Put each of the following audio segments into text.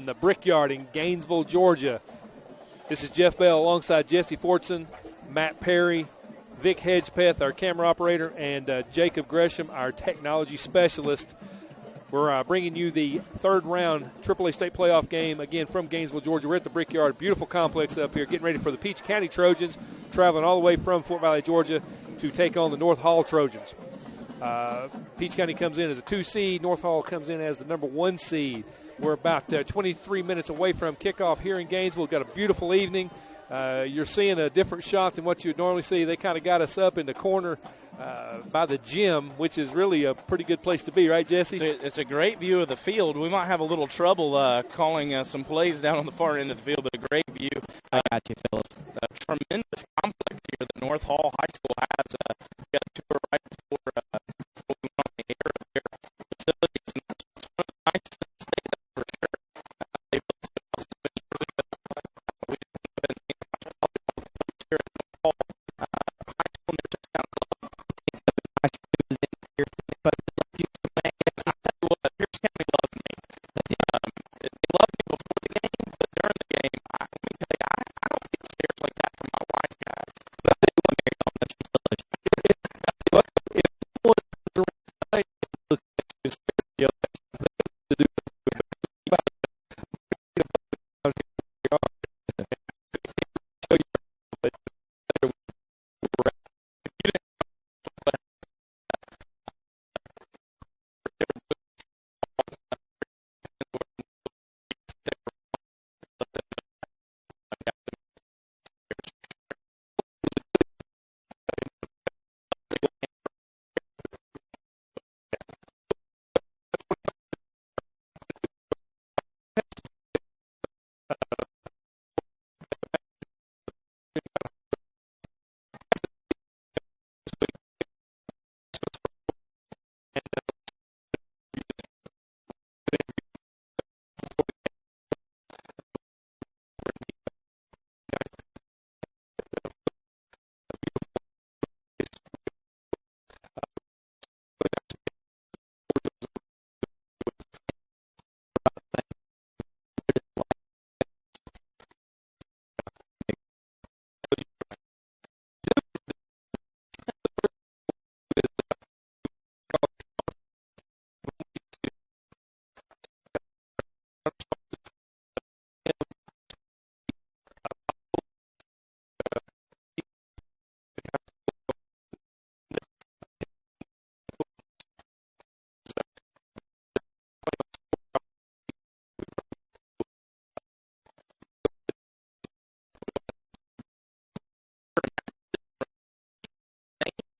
from the Brickyard in Gainesville, Georgia. This is Jeff Bell alongside Jesse Fortson, Matt Perry, Vic Hedgepeth, our camera operator, and Jacob Gresham, our technology specialist. We're bringing you the third round AAA State Playoff game, again, from Gainesville, Georgia. We're at the Brickyard, beautiful complex up here, getting ready for the Peach County Trojans, traveling all the way from Fort Valley, Georgia, to take on the North Hall Trojans. Peach County comes in as a 2 seed. North Hall comes in as the number 1 seed. We're about 23 minutes away from kickoff here in Gainesville. We've got a beautiful evening. You're seeing a different shot than what you would normally see. They kind of got us up in the corner by the gym, which is really a pretty good place to be, right, Jesse? It's a great view of the field. We might have a little trouble calling some plays down on the far end of the field, but a great view. I got you, Phillips. A tremendous complex here that North Hall High School has. We got a tour right before we went on the air of their facilities, and that's one of the nicest things they have for sure. They built it about 7 years ago. We didn't have anything here at North Hall High School, and they're just down close. Pierce County loves me. They loved me before the game, but during the game, let me tell you, I don't get stares like that from my wife, guys.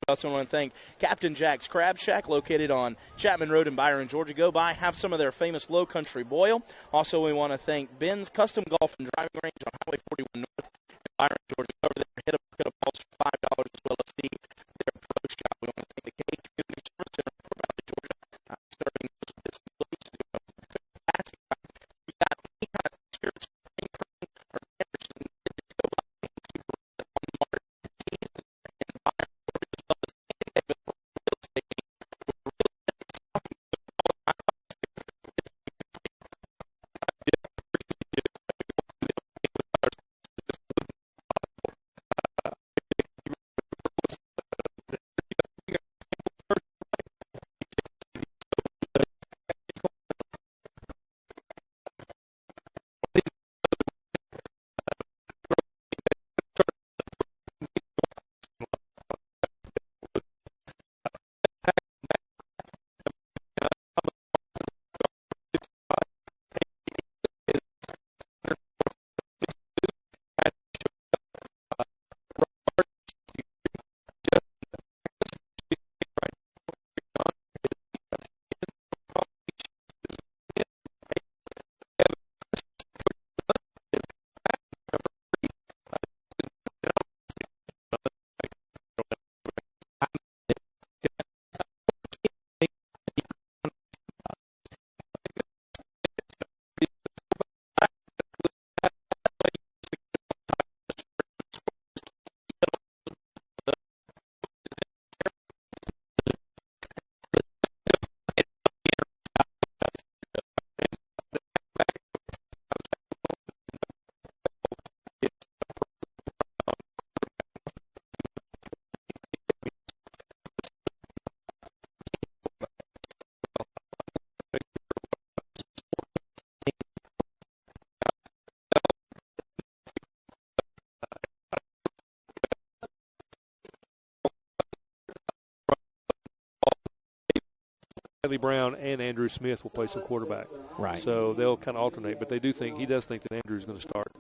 I also want to thank Captain Jack's Crab Shack, located on Chapman Road in Byron, Georgia. Go by, have some of their famous low country boil. Also, we want to thank Ben's Custom Golf and Driving Range on Highway 41 North in Byron, Georgia. Over there, hit a balls for $5, as well as Steve, their pro shop. We want to thank the K Community Service Center in Fort Valley, Georgia, serving those with disabilities. We got any kind of spirits, or Anderson, go by on Martin in Byron. Bradley Brown and Andrew Smith will play some quarterback. Right. So they'll kind of alternate, but he does think that Andrew's going to start.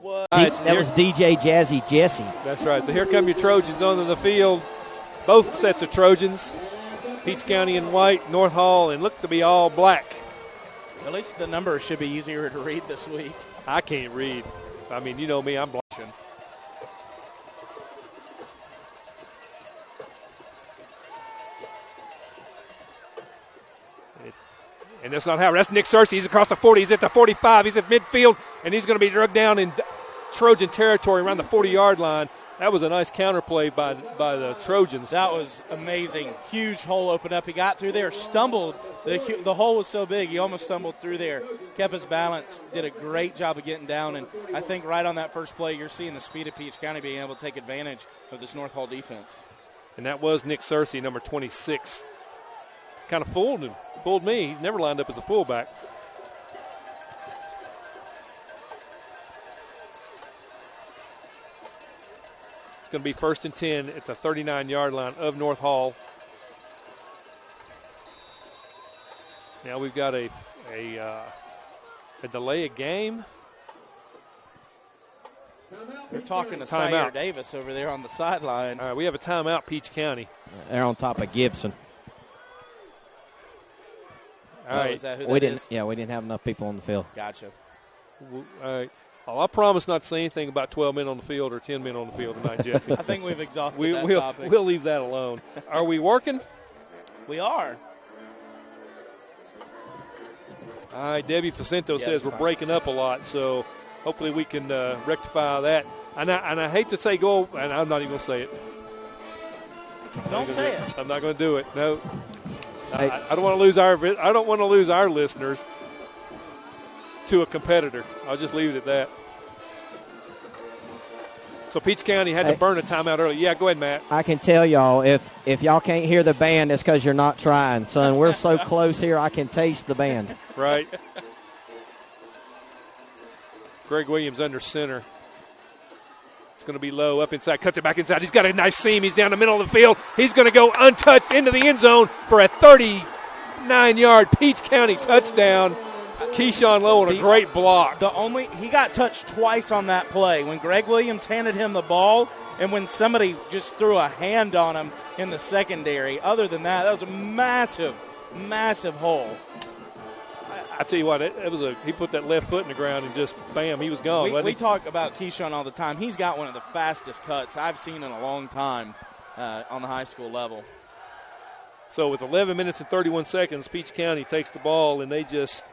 What? That was DJ Jazzy Jesse. That's right. So here come your Trojans onto the field. Both sets of Trojans. Peach County in white, North Hall, and look to be all black. At least the numbers should be easier to read this week. I can't read. I mean, you know me, I'm blushing. And that's not Howard. That's Nick Searcy. He's across the 40. He's at the 45. He's at midfield, and he's going to be drugged down in Trojan territory around the 40-yard line. That was a nice counterplay by the Trojans. That was amazing. Huge hole opened up. He got through there, stumbled. The hole was so big, he almost stumbled through there. Kept his balance, did a great job of getting down, and I think right on that first play, you're seeing the speed of Peach County being able to take advantage of this North Hall defense. And that was Nick Searcy, number 26. Kind of fooled him. Fooled me. He's never lined up as a fullback. It's going to be 1st and 10 at the 39-yard line of North Hall. Now we've got a delay of game. They're talking to Sire Davis over there on the sideline. All right, we have a timeout, Peach County. They're on top of Gibson. All right. Is that who we that didn't. is? Yeah, we didn't have enough people on the field. Gotcha. All right. Oh, I promise not to say anything about 12 men on the field or 10 men on the field tonight, Jesse. I think we've exhausted that topic. We'll leave that alone. Are we working? We are. All right, Debbie Facento says we're breaking up a lot, so hopefully we can rectify that. And I hate to say go, and I'm not even going to say it. Don't say it. I'm not going to do it. No. Hey. I don't want to lose our listeners to a competitor. I'll just leave it at that. So Peach County had to burn a timeout early. Yeah, go ahead, Matt. I can tell y'all, if y'all can't hear the band, it's because you're not trying, son. We're so close here, I can taste the band. Right. Greg Williams under center. It's going to be low, up inside, cuts it back inside. He's got a nice seam. He's down the middle of the field. He's going to go untouched into the end zone for a 39-yard Peach County touchdown. Keyshawn Lowe on a great block. He got touched twice on that play, when Greg Williams handed him the ball and when somebody just threw a hand on him in the secondary. Other than that, that was a massive, massive hole. I tell you what, he put that left foot in the ground and just, bam, he was gone. We talk about Keyshawn all the time. He's got one of the fastest cuts I've seen in a long time on the high school level. So with 11 minutes and 31 seconds, Peach County takes the ball, and they just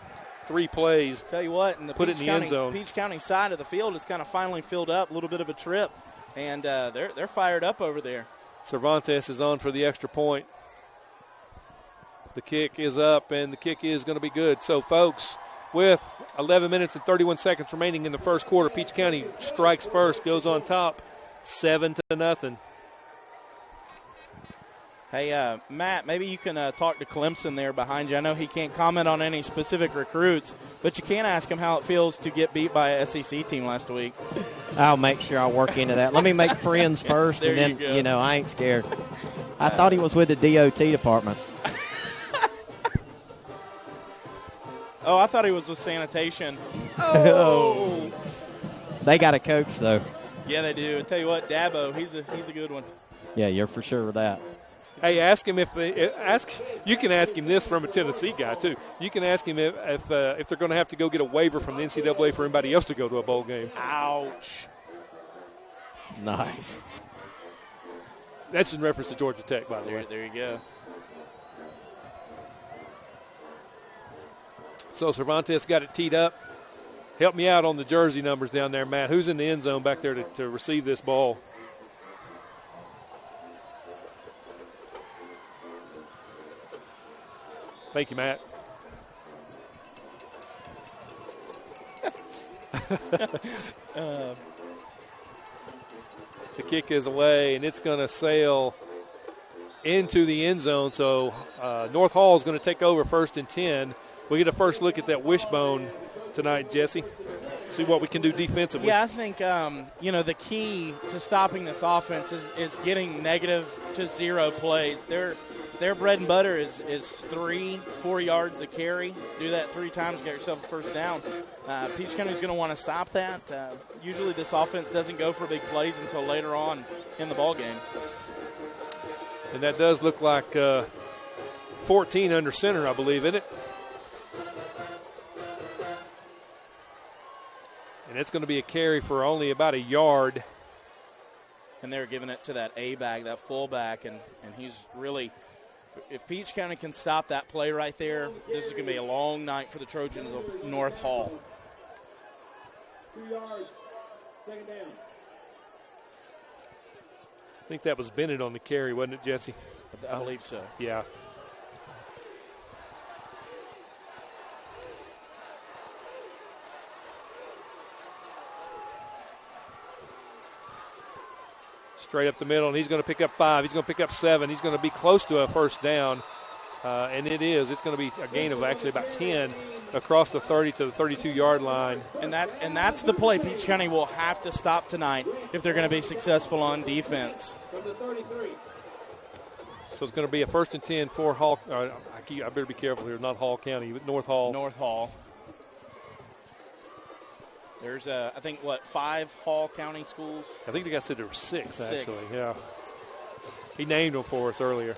3 plays. Tell you what, and put it in the end zone. Peach County side of the field is kind of finally filled up, a little bit of a trip, and they're fired up over there. Cervantes is on for the extra point. The kick is up, and the kick is going to be good. So, folks, with 11 minutes and 31 seconds remaining in the first quarter, Peach County strikes first, goes on top, 7-0. Hey, Matt, maybe you can talk to Clemson there behind you. I know he can't comment on any specific recruits, but you can ask him how it feels to get beat by a SEC team last week. I'll make sure I work into that. Let me make friends first, and then, I ain't scared. I thought he was with the DOT department. Oh, I thought he was with sanitation. Oh! They got a coach, though. Yeah, they do. I tell you what, Dabo, he's a good one. Yeah, you're for sure with that. Hey, ask him you can ask him this from a Tennessee guy, too. You can ask him if they're going to have to go get a waiver from the NCAA for anybody else to go to a bowl game. Ouch. Nice. That's in reference to Georgia Tech, by the way. There you go. So Cervantes got it teed up. Help me out on the jersey numbers down there, Matt. Who's in the end zone back there to receive this ball? Thank you, Matt. The kick is away, and it's going to sail into the end zone. So North Hall is going to take over 1st and 10. We get a first look at that wishbone tonight, Jesse. See what we can do defensively. Yeah, I think, the key to stopping this offense is getting negative to 0 plays. Their bread and butter is 3-4 yards a carry. Do that 3 times, get yourself a first down. Peach County's going to want to stop that. Usually this offense doesn't go for big plays until later on in the ballgame. And that does look like 14 under center, I believe, isn't it? And it's going to be a carry for only about a yard. And they're giving it to that A-back, that fullback, and he's really – if Peach County can stop that play right there, this is going to be a long night for the Trojans of North Hall. 2 yards, 2nd down. I think that was Bennett on the carry, wasn't it, Jesse? I believe so. Yeah. Straight up the middle, and he's going to pick up 5. He's going to pick up 7. He's going to be close to a first down, and it is. It's going to be a gain of actually about 10 across the 30 to the 32-yard line. And that's the play Peach County will have to stop tonight if they're going to be successful on defense. From the 33. So it's going to be a 1st and 10 for Hall. I better be careful here, not Hall County, but North Hall. North Hall. There's, I think, 5 Hall County schools? I think the guy said there were 6, actually. Yeah. He named them for us earlier.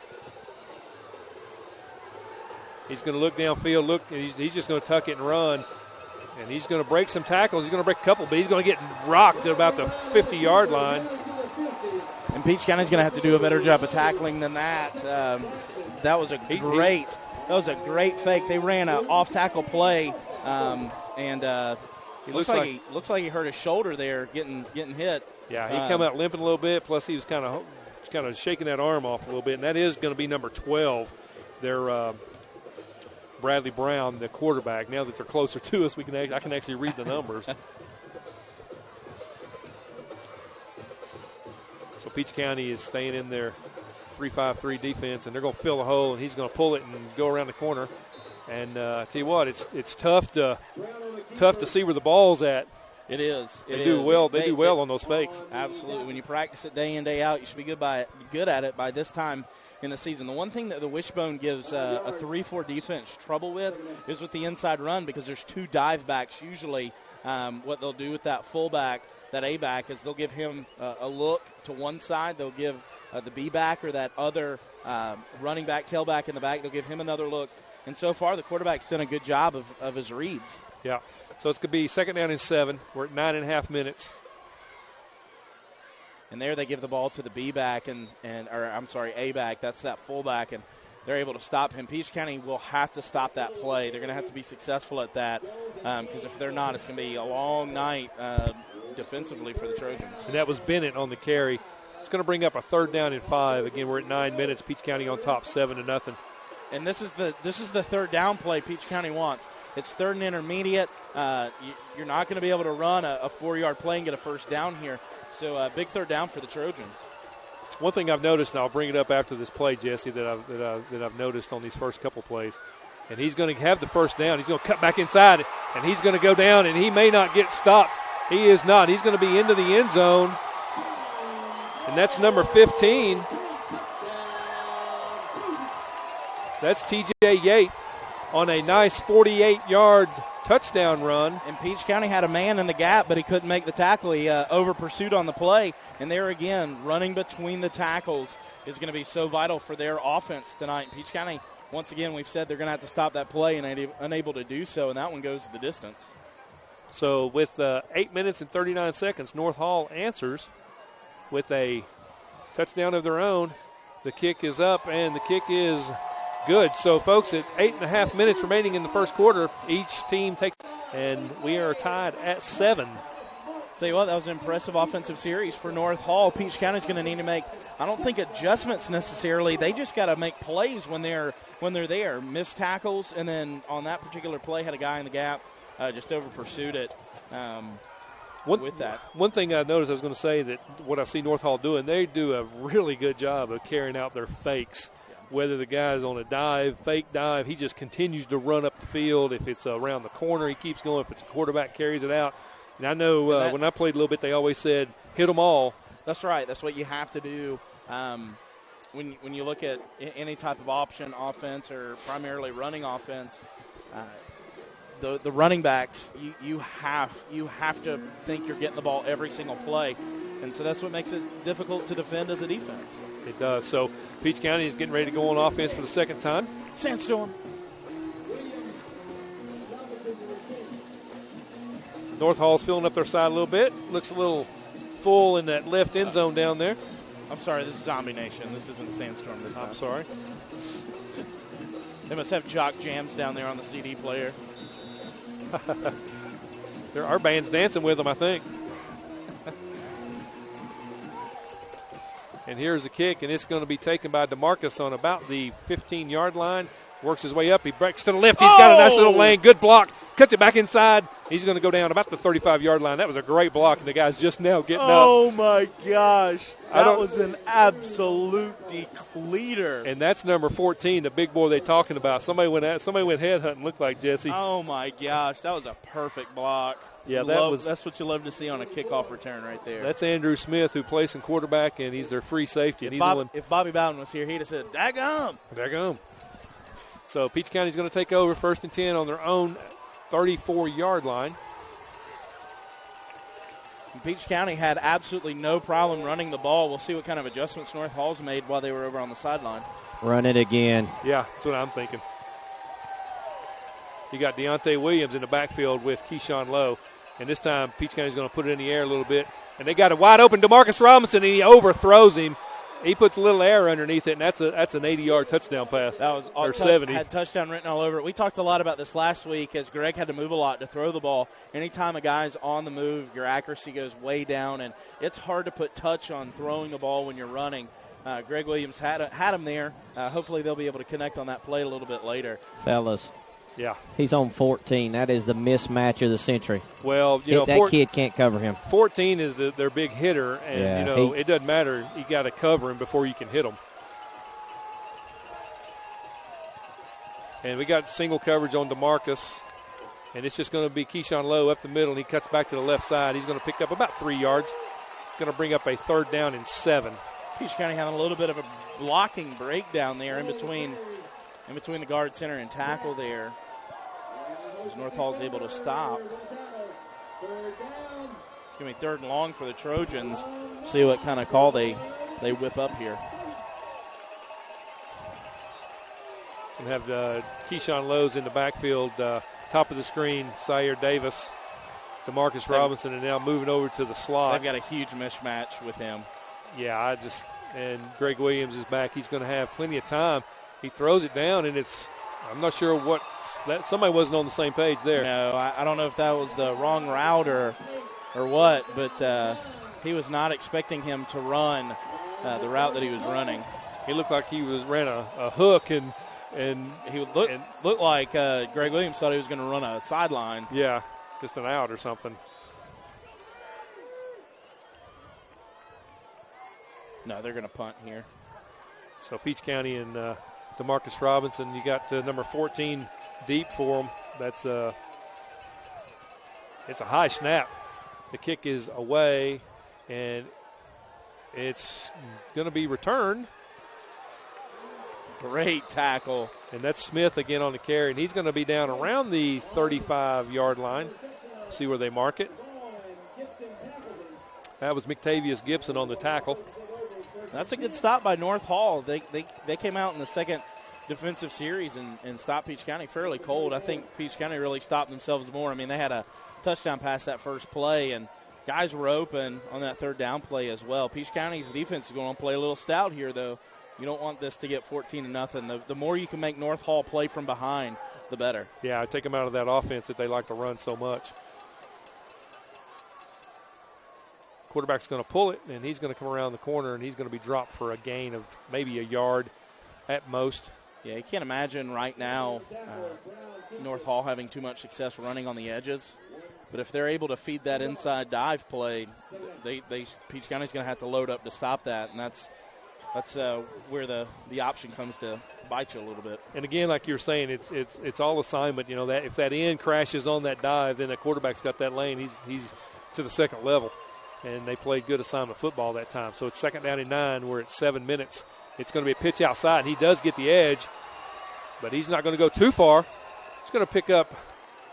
He's going to look downfield, and he's just going to tuck it and run. And he's going to break some tackles. He's going to break a couple, but he's going to get rocked at about the 50-yard line. And Peach County's going to have to do a better job of tackling than that. That was a great fake. They ran an off-tackle play, It looks like he hurt his shoulder there, getting hit. Yeah, he come out limping a little bit. Plus, he was kind of shaking that arm off a little bit, and that is going to be number 12. They're Bradley Brown, the quarterback. Now that they're closer to us, I can actually read the numbers. So Peach County is staying in their 3-5-3 defense, and they're going to fill the hole, and he's going to pull it and go around the corner. And I tell you what, it's tough to see where the ball's at. It is. They do well on those fakes. Absolutely. When you practice it day in, day out, you should be good at it by this time in the season. The one thing that the wishbone gives a 3-4 defense trouble with is with the inside run, because there's 2 dive backs usually. What they'll do with that fullback, that A-back, is they'll give him a look to one side. They'll give the B-back or that other running back, tailback in the back, they'll give him another look. And so far, the quarterback's done a good job of his reads. Yeah. So it's going to be 2nd down and 7. We're at 9.5 minutes. And there they give the ball to the B-back A-back. That's that fullback, and they're able to stop him. Peach County will have to stop that play. They're going to have to be successful at that, because if they're not, it's going to be a long night defensively for the Trojans. And that was Bennett on the carry. It's going to bring up a 3rd down and 5. Again, we're at 9 minutes. Peach County on top 7-0. And this is the 3rd down play Peach County wants. It's 3rd and intermediate. You're not going to be able to run a 4-yard play and get a first down here. So big 3rd down for the Trojans. One thing I've noticed, and I'll bring it up after this play, Jesse, that I've noticed on these first couple plays, and he's going to have the first down. He's going to cut back inside, and he's going to go down, and he may not get stopped. He is not. He's going to be into the end zone, and that's number 15. That's T.J. Yates on a nice 48-yard touchdown run. And Peach County had a man in the gap, but he couldn't make the tackle. He over-pursued on the play. And there again, running between the tackles is going to be so vital for their offense tonight. Peach County, once again, we've said they're going to have to stop that play and unable to do so, and that one goes the distance. So with 8 minutes and 39 seconds, North Hall answers with a touchdown of their own. The kick is up, and the kick is good. So, folks, at 8.5 minutes remaining in the first quarter, each team takes, and we are tied at 7. Tell you what, that was an impressive offensive series for North Hall. Peach County's going to need to make, I don't think adjustments necessarily. They just got to make plays when they're there. Missed tackles, and then on that particular play had a guy in the gap, just over pursued it. With that, one thing I noticed, I was going to say that what I see North Hall doing, they do a really good job of carrying out their fakes. Whether the guy's on a dive, fake dive, he just continues to run up the field. If it's around the corner, he keeps going. If it's a quarterback, carries it out. And I know when I played a little bit, they always said, hit them all. That's right. That's what you have to do when you look at any type of option offense or primarily running offense. The running backs, you have to think you're getting the ball every single play. And so that's what makes it difficult to defend as a defense. It does. So Peach County is getting ready to go on offense for the second time. Sandstorm. North Hall's filling up their side a little bit. Looks a little full in that left end zone down there. I'm sorry, this is Zombie Nation. This isn't Sandstorm this time. I'm sorry. They must have jock jams down there on the CD player. Our band's dancing with them, I think. And here's the kick, and it's going to be taken by DeMarcus on about the 15-yard line. Works his way up. He breaks to the left. He's got a nice little lane. Good block. Cuts it back inside. He's going to go down about the 35-yard line. That was a great block, and the guy's just now getting up. Oh, my gosh. That was an absolute decleater. And that's number 14, the big boy they're talking about. Somebody went headhunting, looked like Jesse. Oh, my gosh. That was a perfect block. Yeah, that's what you love to see on a kickoff return right there. That's Andrew Smith, who plays in quarterback, and he's their free safety. And if Bobby Bowden was here, he'd have said, daggum. Daggum. So Peach County's going to take over 1st and 10 on their own 34-yard line. And Peach County had absolutely no problem running the ball. We'll see what kind of adjustments North Hall's made while they were over on the sideline. Run it again. Yeah, that's what I'm thinking. You got Deontay Williams in the backfield with Keyshawn Lowe. And this time Peach County's going to put it in the air a little bit. And they got a wide open DeMarcus Robinson, and he overthrows him. He puts a little air underneath it, and that's an 80-yard touchdown pass. That was or 70. Had touchdown written all over it. We talked a lot about this last week as Greg had to move a lot to throw the ball. Anytime a guy's on the move, your accuracy goes way down, and it's hard to put touch on throwing the ball when you're running. Greg Williams had him there. Hopefully they'll be able to connect on that play a little bit later. Fellas. Yeah. He's on 14. That is the mismatch of the century. Well, that kid can't cover him. 14 is their big hitter, and, it doesn't matter. You got to cover him before you can hit him. And we got single coverage on DeMarcus, and it's just going to be Keyshawn Lowe up the middle, and he cuts back to the left side. He's going to pick up about 3 yards. Going to bring up a 3rd down and 7. Peach County having a little bit of a blocking breakdown there in between the guard, center, and tackle there. As North Hall's able to stop. It's going to be 3rd and long for the Trojans. See what kind of call they whip up here. And have Keyshawn Lowe's in the backfield, top of the screen, Sire Davis, DeMarcus Robinson, and now moving over to the slot. They've got a huge mismatch with him. Yeah, and Greg Williams is back. He's going to have plenty of time. He throws it down, and I'm not sure somebody wasn't on the same page there. No, I don't know if that was the wrong route or what, but he was not expecting him to run the route that he was running. He looked like he ran a hook, and he looked like Greg Williams thought he was going to run a sideline. Yeah, just an out or something. No, they're going to punt here. So Peach County and DeMarcus Robinson, you got number 14 deep for them. That's it's a high snap. The kick is away, and it's going to be returned. Great tackle. And that's Smith again on the carry, and he's going to be down around the 35-yard line. See where they mark it. That was McTavius Gibson on the tackle. That's a good stop by North Hall. They came out in the second defensive series and stopped Peach County fairly cold. I think Peach County really stopped themselves more. I mean, they had a touchdown pass that first play, and guys were open on that third down play as well. Peach County's defense is going to play a little stout here, though. You don't want this to get 14-0. The more you can make North Hall play from behind, the better. Yeah, take them out of that offense that they like to run so much. Quarterback's going to pull it, and he's going to come around the corner, and he's going to be dropped for a gain of maybe a yard at most. Yeah, you can't imagine right now North Hall having too much success running on the edges. But if they're able to feed that inside dive play, Peach County's going to have to load up to stop that, and that's where the option comes to bite you a little bit. And again, like you're saying, it's all assignment. You know, that if that end crashes on that dive, then the quarterback's got that lane. He's to the second level, and they played good assignment football that time. So it's 2nd down and 9. We're at 7 minutes. It's going to be a pitch outside. He does get the edge, but he's not going to go too far. He's going to pick up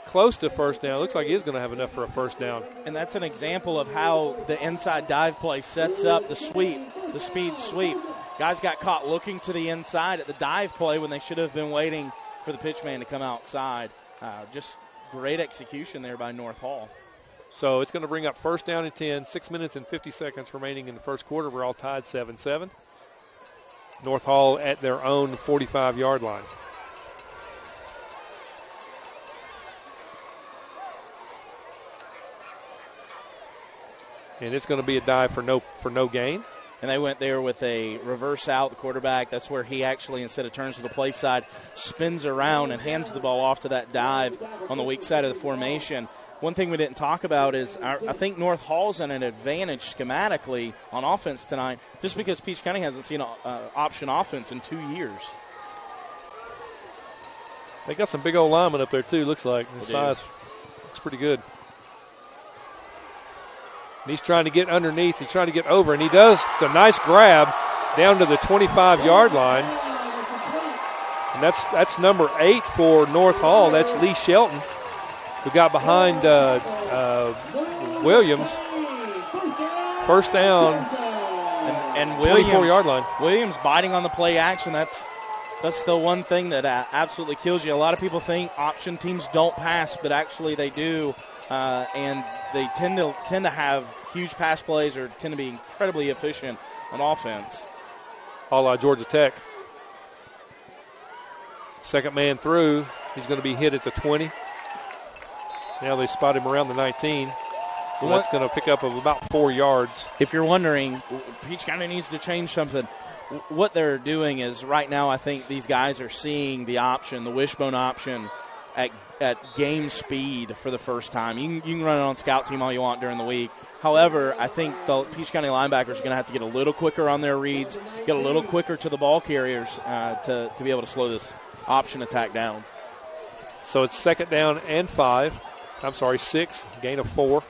close to first down. Looks like he's going to have enough for a first down. And that's an example of how the inside dive play sets up the sweep, the speed sweep. Guys got caught looking to the inside at the dive play when they should have been waiting for the pitch man to come outside. Just great execution there by North Hall. So it's going to bring up first down and 10, 6 minutes and 50 seconds remaining in the first quarter. We're all tied 7-7. North Hall at their own 45-yard line. And it's going to be a dive for no gain. And they went there with a reverse out, the quarterback. That's where he actually, instead of turns to the play side, spins around and hands the ball off to that dive on the weak side of the formation. One thing we didn't talk about is I think North Hall's in an advantage schematically on offense tonight just because Peach County hasn't seen an option offense in 2 years. They got some big old linemen up there, too, looks like. The size looks pretty good. And he's trying to get underneath. He's trying to get over, and he does. It's a nice grab down to the 25-yard line. And that's number 8 for North Hall. That's Lee Shelton, who got behind Williams. First down, and Williams, 24-yard line. Williams biting on the play action. That's the one thing that absolutely kills you. A lot of people think option teams don't pass, but actually they do. And they tend to have huge pass plays or tend to be incredibly efficient on offense. A la Georgia Tech. Second man through. He's going to be hit at the 20. Now they spot him around the 19. So that's going to pick up of about 4 yards. If you're wondering, Peach County needs to change something. What they're doing is right now I think these guys are seeing the option, the wishbone option, at game speed for the first time. You can run it on scout team all you want during the week. However, I think the Peach County linebackers are going to have to get a little quicker on their reads, get a little quicker to the ball carriers to be able to slow this option attack down. So it's 2nd down and 6, gain of 4.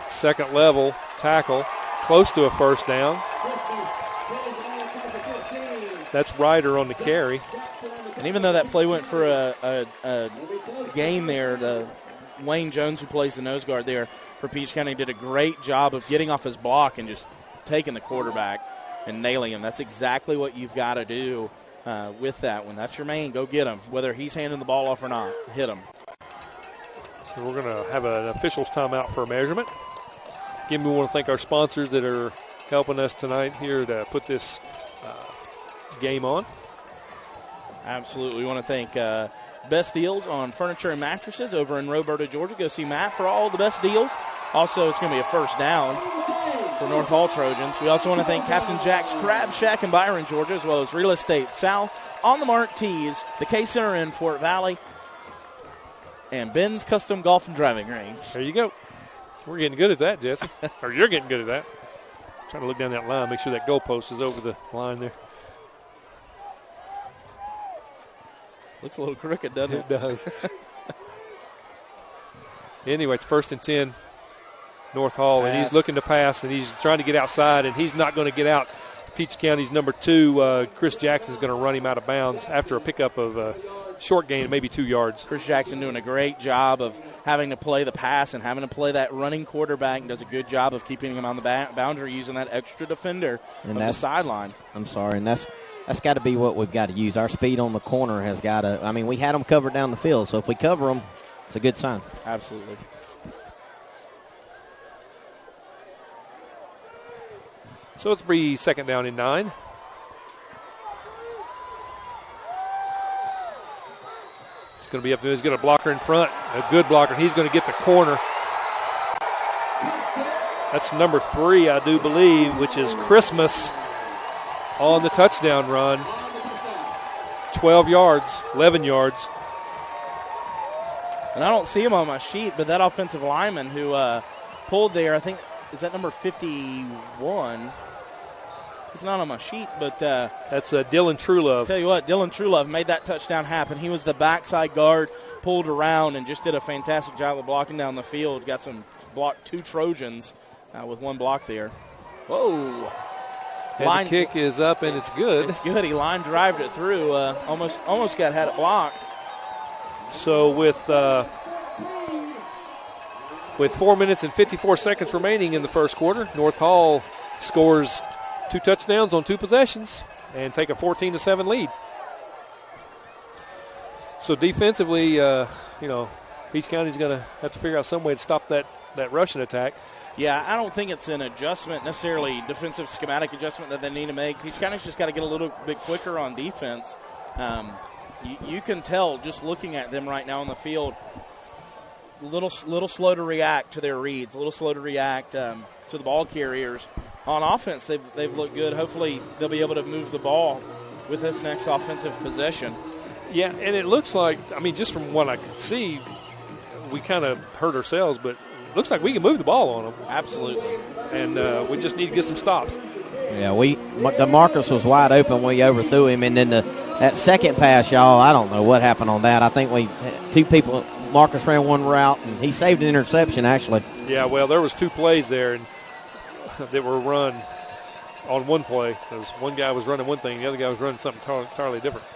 Second level tackle, close to a first down. That's Ryder on the carry. And even though that play went for a gain there, Wayne Jones, who plays the nose guard there for Peach County, did a great job of getting off his block and just taking the quarterback and nailing him. That's exactly what you've got to do with that one. That's your main. Go get him, whether he's handing the ball off or not. Hit him. So we're going to have an official's timeout for a measurement. Again, we want to thank our sponsors that are helping us tonight here to put this game on. Absolutely. We want to thank Best Deals on Furniture and Mattresses over in Roberta, Georgia. Go see Matt for all the best deals. Also, it's going to be a first down for North Hall Trojans. We also want to thank Captain Jack's Crab Shack in Byron, Georgia, as well as Real Estate South, On the Mark Tees, the K-Center in Fort Valley, and Ben's Custom Golf and Driving Range. There you go. We're getting good at that, Jesse. Or you're getting good at that. Trying to look down that line, make sure that goalpost is over the line there. Looks a little crooked, doesn't it? It does. Anyway, it's 1st and 10, North Hall, and he's looking to pass, and he's trying to get outside, and he's not going to get out. Peach County's number 2, Chris Jackson's going to run him out of bounds after a pickup of a short gain, maybe 2 yards. Chris Jackson doing a great job of having to play the pass and having to play that running quarterback, and does a good job of keeping him on the boundary using that extra defender on the sideline. I'm sorry, and that's got to be what we've got to use. Our speed on the corner has got to – I mean, we had them covered down the field, so if we cover them, it's a good sign. Absolutely. So it's be 2nd down and 9. It's going to be up there. He's got a blocker in front, a good blocker. He's going to get the corner. That's number 3, I do believe, which is Christmas on the touchdown run. 12 yards, 11 yards. And I don't see him on my sheet, but that offensive lineman who pulled there, I think, is that number 51? He's not on my sheet, but that's Dylan Trulove. Tell you what, Dylan Trulove made that touchdown happen. He was the backside guard, pulled around, and just did a fantastic job of blocking down the field. Got some blocked 2 Trojans with 1 block there. Whoa! And the kick is up, and it's good. It's good. He line drived it through. Almost had it blocked. So with 4 minutes and 54 seconds remaining in the first quarter, North Hall scores 2 touchdowns on 2 possessions and take a 14-7 lead. So defensively, Peach County's going to have to figure out some way to stop that rushing attack. Yeah, I don't think it's an adjustment, necessarily defensive schematic adjustment that they need to make. Peach County's just got to get a little bit quicker on defense. You can tell just looking at them right now on the field, little slow to react to their reads, a little slow to react to the ball carriers. On offense, they've looked good. Hopefully they'll be able to move the ball with this next offensive possession. Yeah, and it looks like, just from what I could see, we kind of hurt ourselves, but it looks like we can move the ball on them. Absolutely. And we just need to get some stops. Yeah, DeMarcus was wide open. We overthrew him, and then that second pass, y'all, I don't know what happened on that. I think 2 people, Marcus ran 1 route, and he saved an interception, actually. Yeah, well, there was 2 plays there that were run on 1 play. Because one guy was running one thing, the other guy was running something entirely different.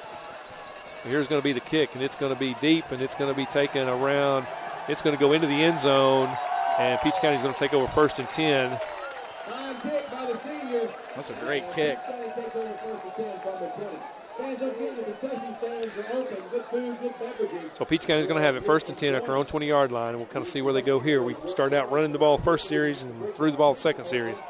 Here's going to be the kick, and it's going to be deep, and it's going to be taken around. It's going to go into the end zone, and Peach County's going to take over 1st and 10. That's a great kick. So Peach County's going to have it 1st and 10 at their own 20-yard line, and we'll kind of see where they go here. We started out running the ball first series and threw the ball second series.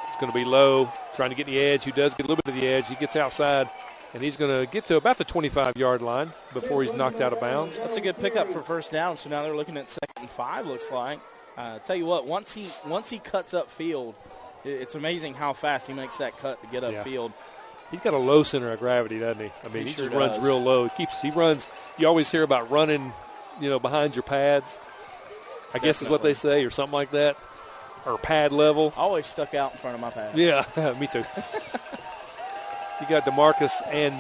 It's going to be low, trying to get the edge. Who does get a little bit of the edge. He gets outside, and he's going to get to about the 25-yard line before he's knocked out of bounds. That's a good pickup for 1st down. So now they're looking at 2nd and 5, looks like. Tell you what, once he cuts upfield, it's amazing how fast he makes that cut to get upfield. Yeah. He's got a low center of gravity, doesn't he? He sure just runs real low. He runs. You always hear about running, behind your pads. I guess is what they say, or something like that, or pad level. Always stuck out in front of my pads. Yeah, me too. You got DeMarcus and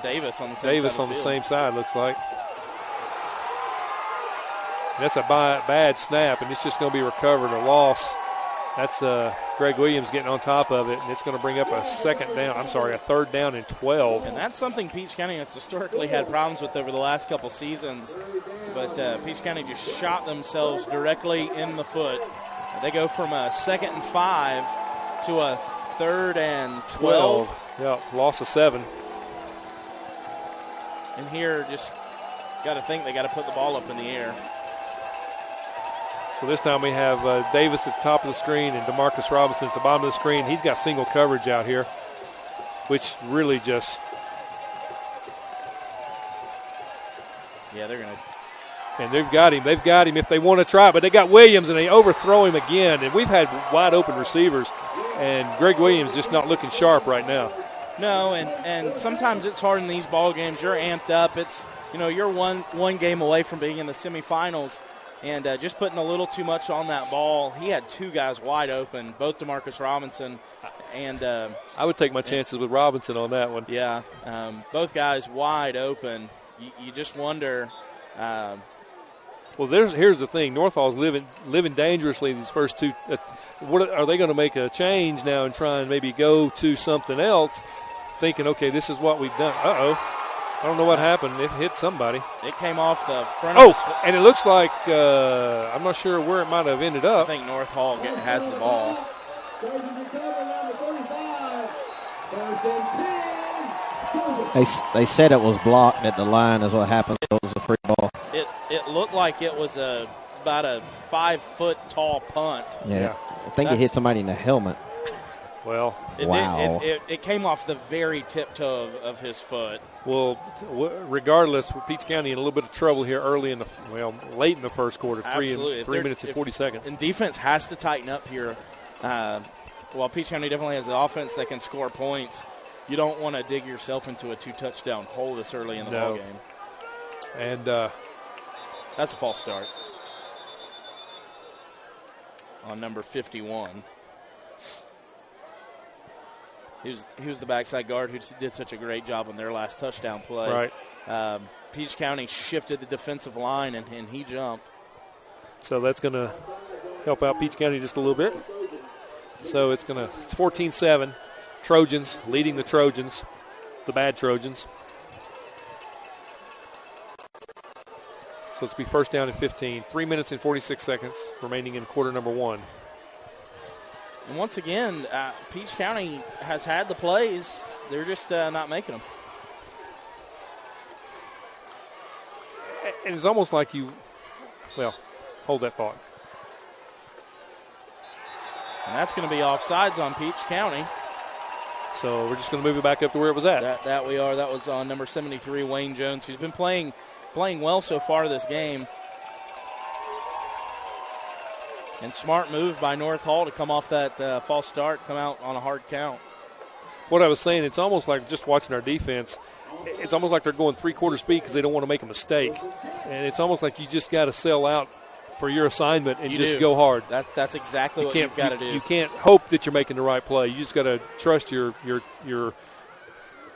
Davis on the same side, looks like. That's a bad snap, and it's just going to be recovered, a loss. That's Greg Williams getting on top of it, and it's going to bring up a 3rd down and 12. And that's something Peach County has historically had problems with over the last couple seasons. But Peach County just shot themselves directly in the foot. They go from a 2nd and 5 to a 3rd and 12. Yeah, loss of 7. And here, just got to think they got to put the ball up in the air. So this time we have Davis at the top of the screen and DeMarcus Robinson at the bottom of the screen. He's got single coverage out here, which really just. Yeah, they're going to And they've got him. They've got him if they want to try. But they got Williams, and they overthrow him again. And we've had wide-open receivers, and Greg Williams just not looking sharp right now. No, and sometimes it's hard in these ball games. You're amped up. It's, you're one game away from being in the semifinals, and just putting a little too much on that ball. He had two guys wide open, both DeMarcus Robinson and I would take my chances with Robinson on that one. Yeah, both guys wide open. You just wonder. Well, here's the thing. North Hall's living dangerously these first two. What are they going to make a change now and try and maybe go to something else, thinking, okay, this is what we've done. I don't know what happened. It hit somebody. It came off the front of the and it looks like I'm not sure where it might have ended up. I think North Hall has the ball. They said it was blocked at the line is what happened, so it was a free ball. It looked like it was about a 5-foot tall punt. Yeah. I think it hit somebody in the helmet. Well, wow. It came off the very tiptoe of his foot. Well, regardless, Peach County in a little bit of trouble here late in the first quarter, 3 minutes and 40 seconds. And defense has to tighten up here. While Peach County definitely has the offense that can score points, you don't want to dig yourself into a 2-touchdown hole this early in the ball game. And that's a false start on number 51. He was the backside guard who did such a great job on their last touchdown play. Right. Peach County shifted the defensive line, and he jumped. So that's going to help out Peach County just a little bit. So it's 14-7. Trojans leading the Trojans, the bad Trojans. So it's be first down and 15. 3 minutes and 46 seconds remaining in quarter number 1. And once again, Peach County has had the plays. They're just not making them. And it's almost like hold that thought. And that's going to be offsides on Peach County. So we're just going to move it back up to where it was at. That we are. That was on number 73, Wayne Jones, who's been playing well so far this game. And smart move by North Hall to come off that false start, come out on a hard count. What I was saying, it's almost like just watching our defense, it's almost like they're going three-quarter speed because they don't want to make a mistake. And it's almost like you just got to sell out for your assignment and go hard. That's exactly what you've got to do. You can't hope that you're making the right play. You just got to trust your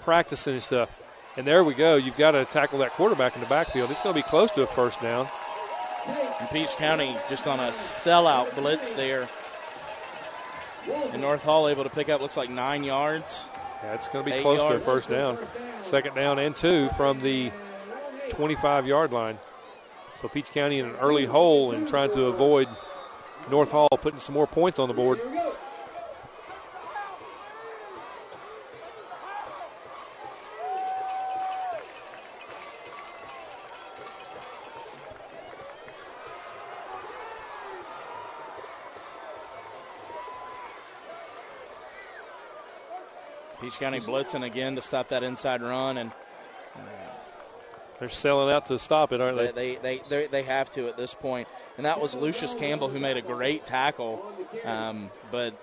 practicing and stuff. And there we go. You've got to tackle that quarterback in the backfield. It's going to be close to a first down. And Peach County just on a sellout blitz there. And North Hall able to pick up, looks like 9 yards. Yeah, it's going to be close to a first down. Second down and 2 from the 25-yard line. So Peach County in an early hole and trying to avoid North Hall putting some more points on the board. Peach County blitzing again to stop that inside run, and they're selling out to stop it, aren't they? They have to at this point. And that was Lucius Campbell who made a great tackle, but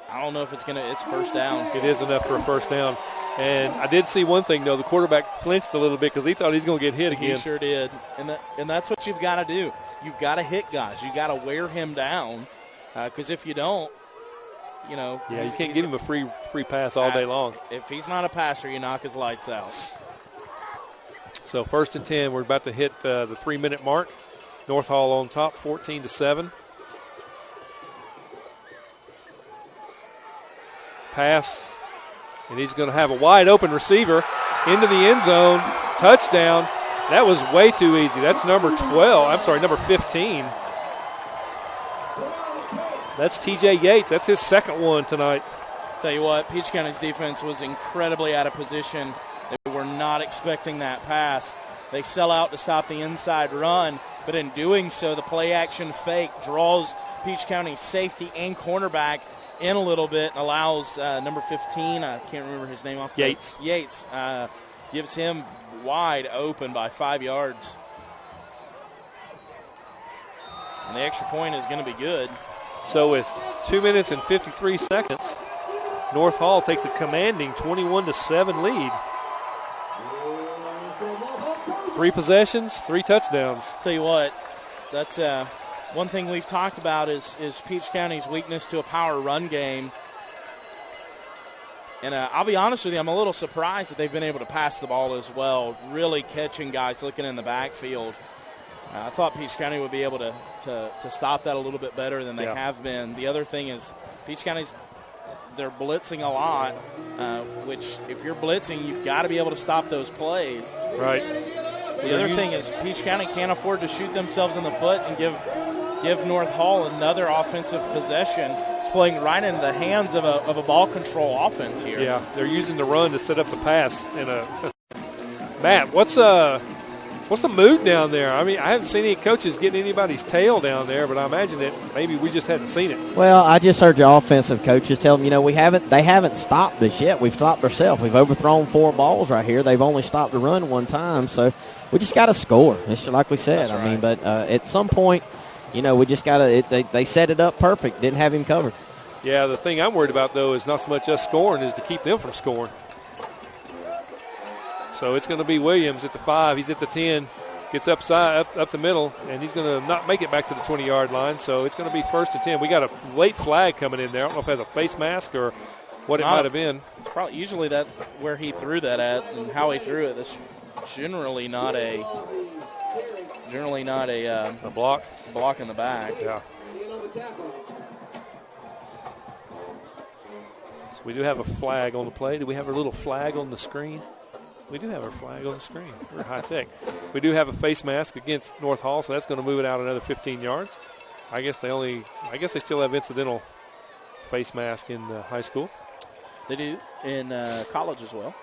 I don't know if it's first down. It is enough for a first down. And I did see one thing, though. The quarterback flinched a little bit because he thought he's going to get hit again. He sure did. And that's what you've got to do. You've got to hit guys. You've got to wear him down because if you don't, Yeah, you can't give him a free pass all day long. If he's not a passer, you knock his lights out. So 1st and 10, we're about to hit the 3-minute mark. North Hall on top, 14-7. Pass, and he's going to have a wide open receiver into the end zone. Touchdown. That was way too easy. That's number 15. That's TJ Yates. That's his second one tonight. Tell you what, Peach County's defense was incredibly out of position. They were not expecting that pass. They sell out to stop the inside run, but in doing so, the play-action fake draws Peach County safety and cornerback in a little bit and allows number 15, I can't remember his name off. Yates. Gives him wide open by 5 yards. And the extra point is going to be good. So with 2 minutes and 53 seconds, North Hall takes a commanding 21-7 lead. 3 possessions, 3 touchdowns. Tell you what, that's one thing we've talked about is Peach County's weakness to a power run game. And I'll be honest with you, I'm a little surprised that they've been able to pass the ball as well, really catching guys looking in the backfield. I thought Peach County would be able to stop that a little bit better than they have been. The other thing is Peach County's they're blitzing a lot, which if you're blitzing, you've got to be able to stop those plays. Right. The other thing is Peach County can't afford to shoot themselves in the foot and give North Hall another offensive possession. It's playing right into the hands of a ball control offense here. Yeah, they're using the run to set up the pass. Matt, what's the mood down there? I mean, I haven't seen any coaches getting anybody's tail down there, but I imagine that maybe we just hadn't seen it. Well, I just heard your offensive coaches tell them, they haven't stopped us yet. We've stopped ourselves. We've overthrown 4 balls right here. They've only stopped the run 1 time, so we just got to score. It's like we said. That's right. I mean, but at some point, we just got to. They set it up perfect. Didn't have him covered. Yeah, the thing I'm worried about though is not so much us scoring, is to keep them from scoring. So it's going to be Williams at the 5. He's at the 10. Gets up the middle, and he's going to not make it back to the 20-yard line. So it's going to be 1st and 10. We got a late flag coming in there. I don't know if it has a face mask or what it might have been. It's probably usually that where he threw that at and how he threw it. That's generally not a block in the back. Yeah. So we do have a flag on the play. Do we have a little flag on the screen? We do have our flag on the screen. We're high tech. We do have a face mask against North Hall, so that's going to move it out another 15 yards. I guess they still have incidental face mask in high school. They do in college as well.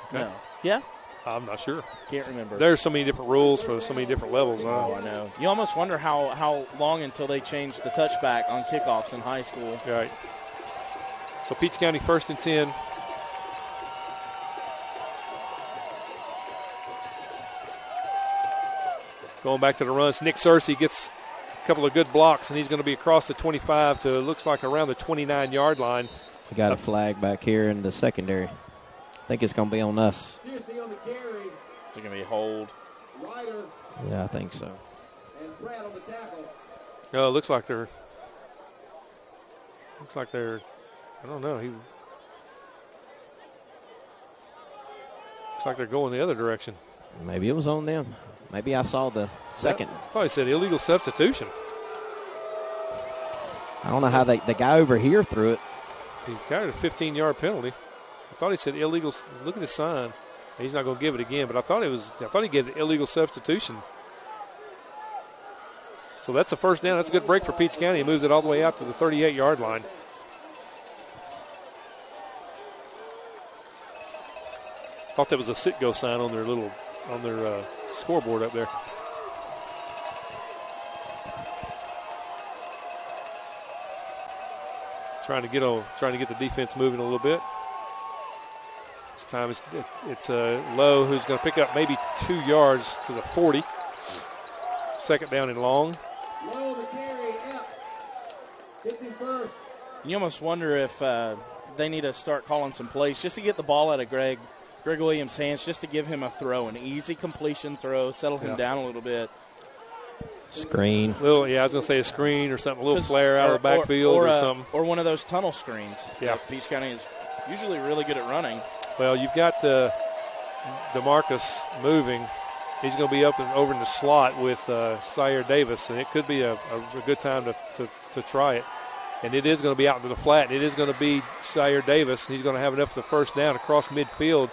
Okay. No. Yeah. I'm not sure. Can't remember. There's so many different rules for so many different levels. Oh, I know. You almost wonder how long until they change the touchback on kickoffs in high school. Right. So Peach County 1st and 10. Going back to the runs, Nick Searcy gets a couple of good blocks, and he's going to be across the 25 to, looks like, around the 29-yard line. We got a flag back here in the secondary. I think it's going to be on us. Is it going to be a hold? Yeah, I think so. Oh, it looks like they're, I don't know. Looks like they're going the other direction. Maybe it was on them. Maybe I saw the second. I thought he said illegal substitution. I don't know how the guy over here threw it. He got a 15-yard penalty. I thought he said illegal. Look at his sign. He's not going to give it again, but I thought he gave the illegal substitution. So that's a 1st down. That's a good break for Peach County. He moves it all the way out to the 38-yard line. Thought that was a sit-go sign on their scoreboard up there. Trying to get the defense moving a little bit. This time it's Lowe who's going to pick up maybe 2 yards to the 40. 2nd down and long. Lowe the carry, F. 51st. You almost wonder if they need to start calling some plays just to get the ball out of Greg Williams' hands, just to give him a throw, an easy completion throw, settle him down a little bit. Screen. I was going to say a screen or something, a little flare out of the backfield or something. Or one of those tunnel screens. Yeah. Peach County is usually really good at running. Well, you've got DeMarcus moving. He's going to be up and over in the slot with Sire Davis, and it could be a good time to try it. And it is going to be out into the flat. It is going to be Sire Davis, and he's going to have enough for the 1st down across midfield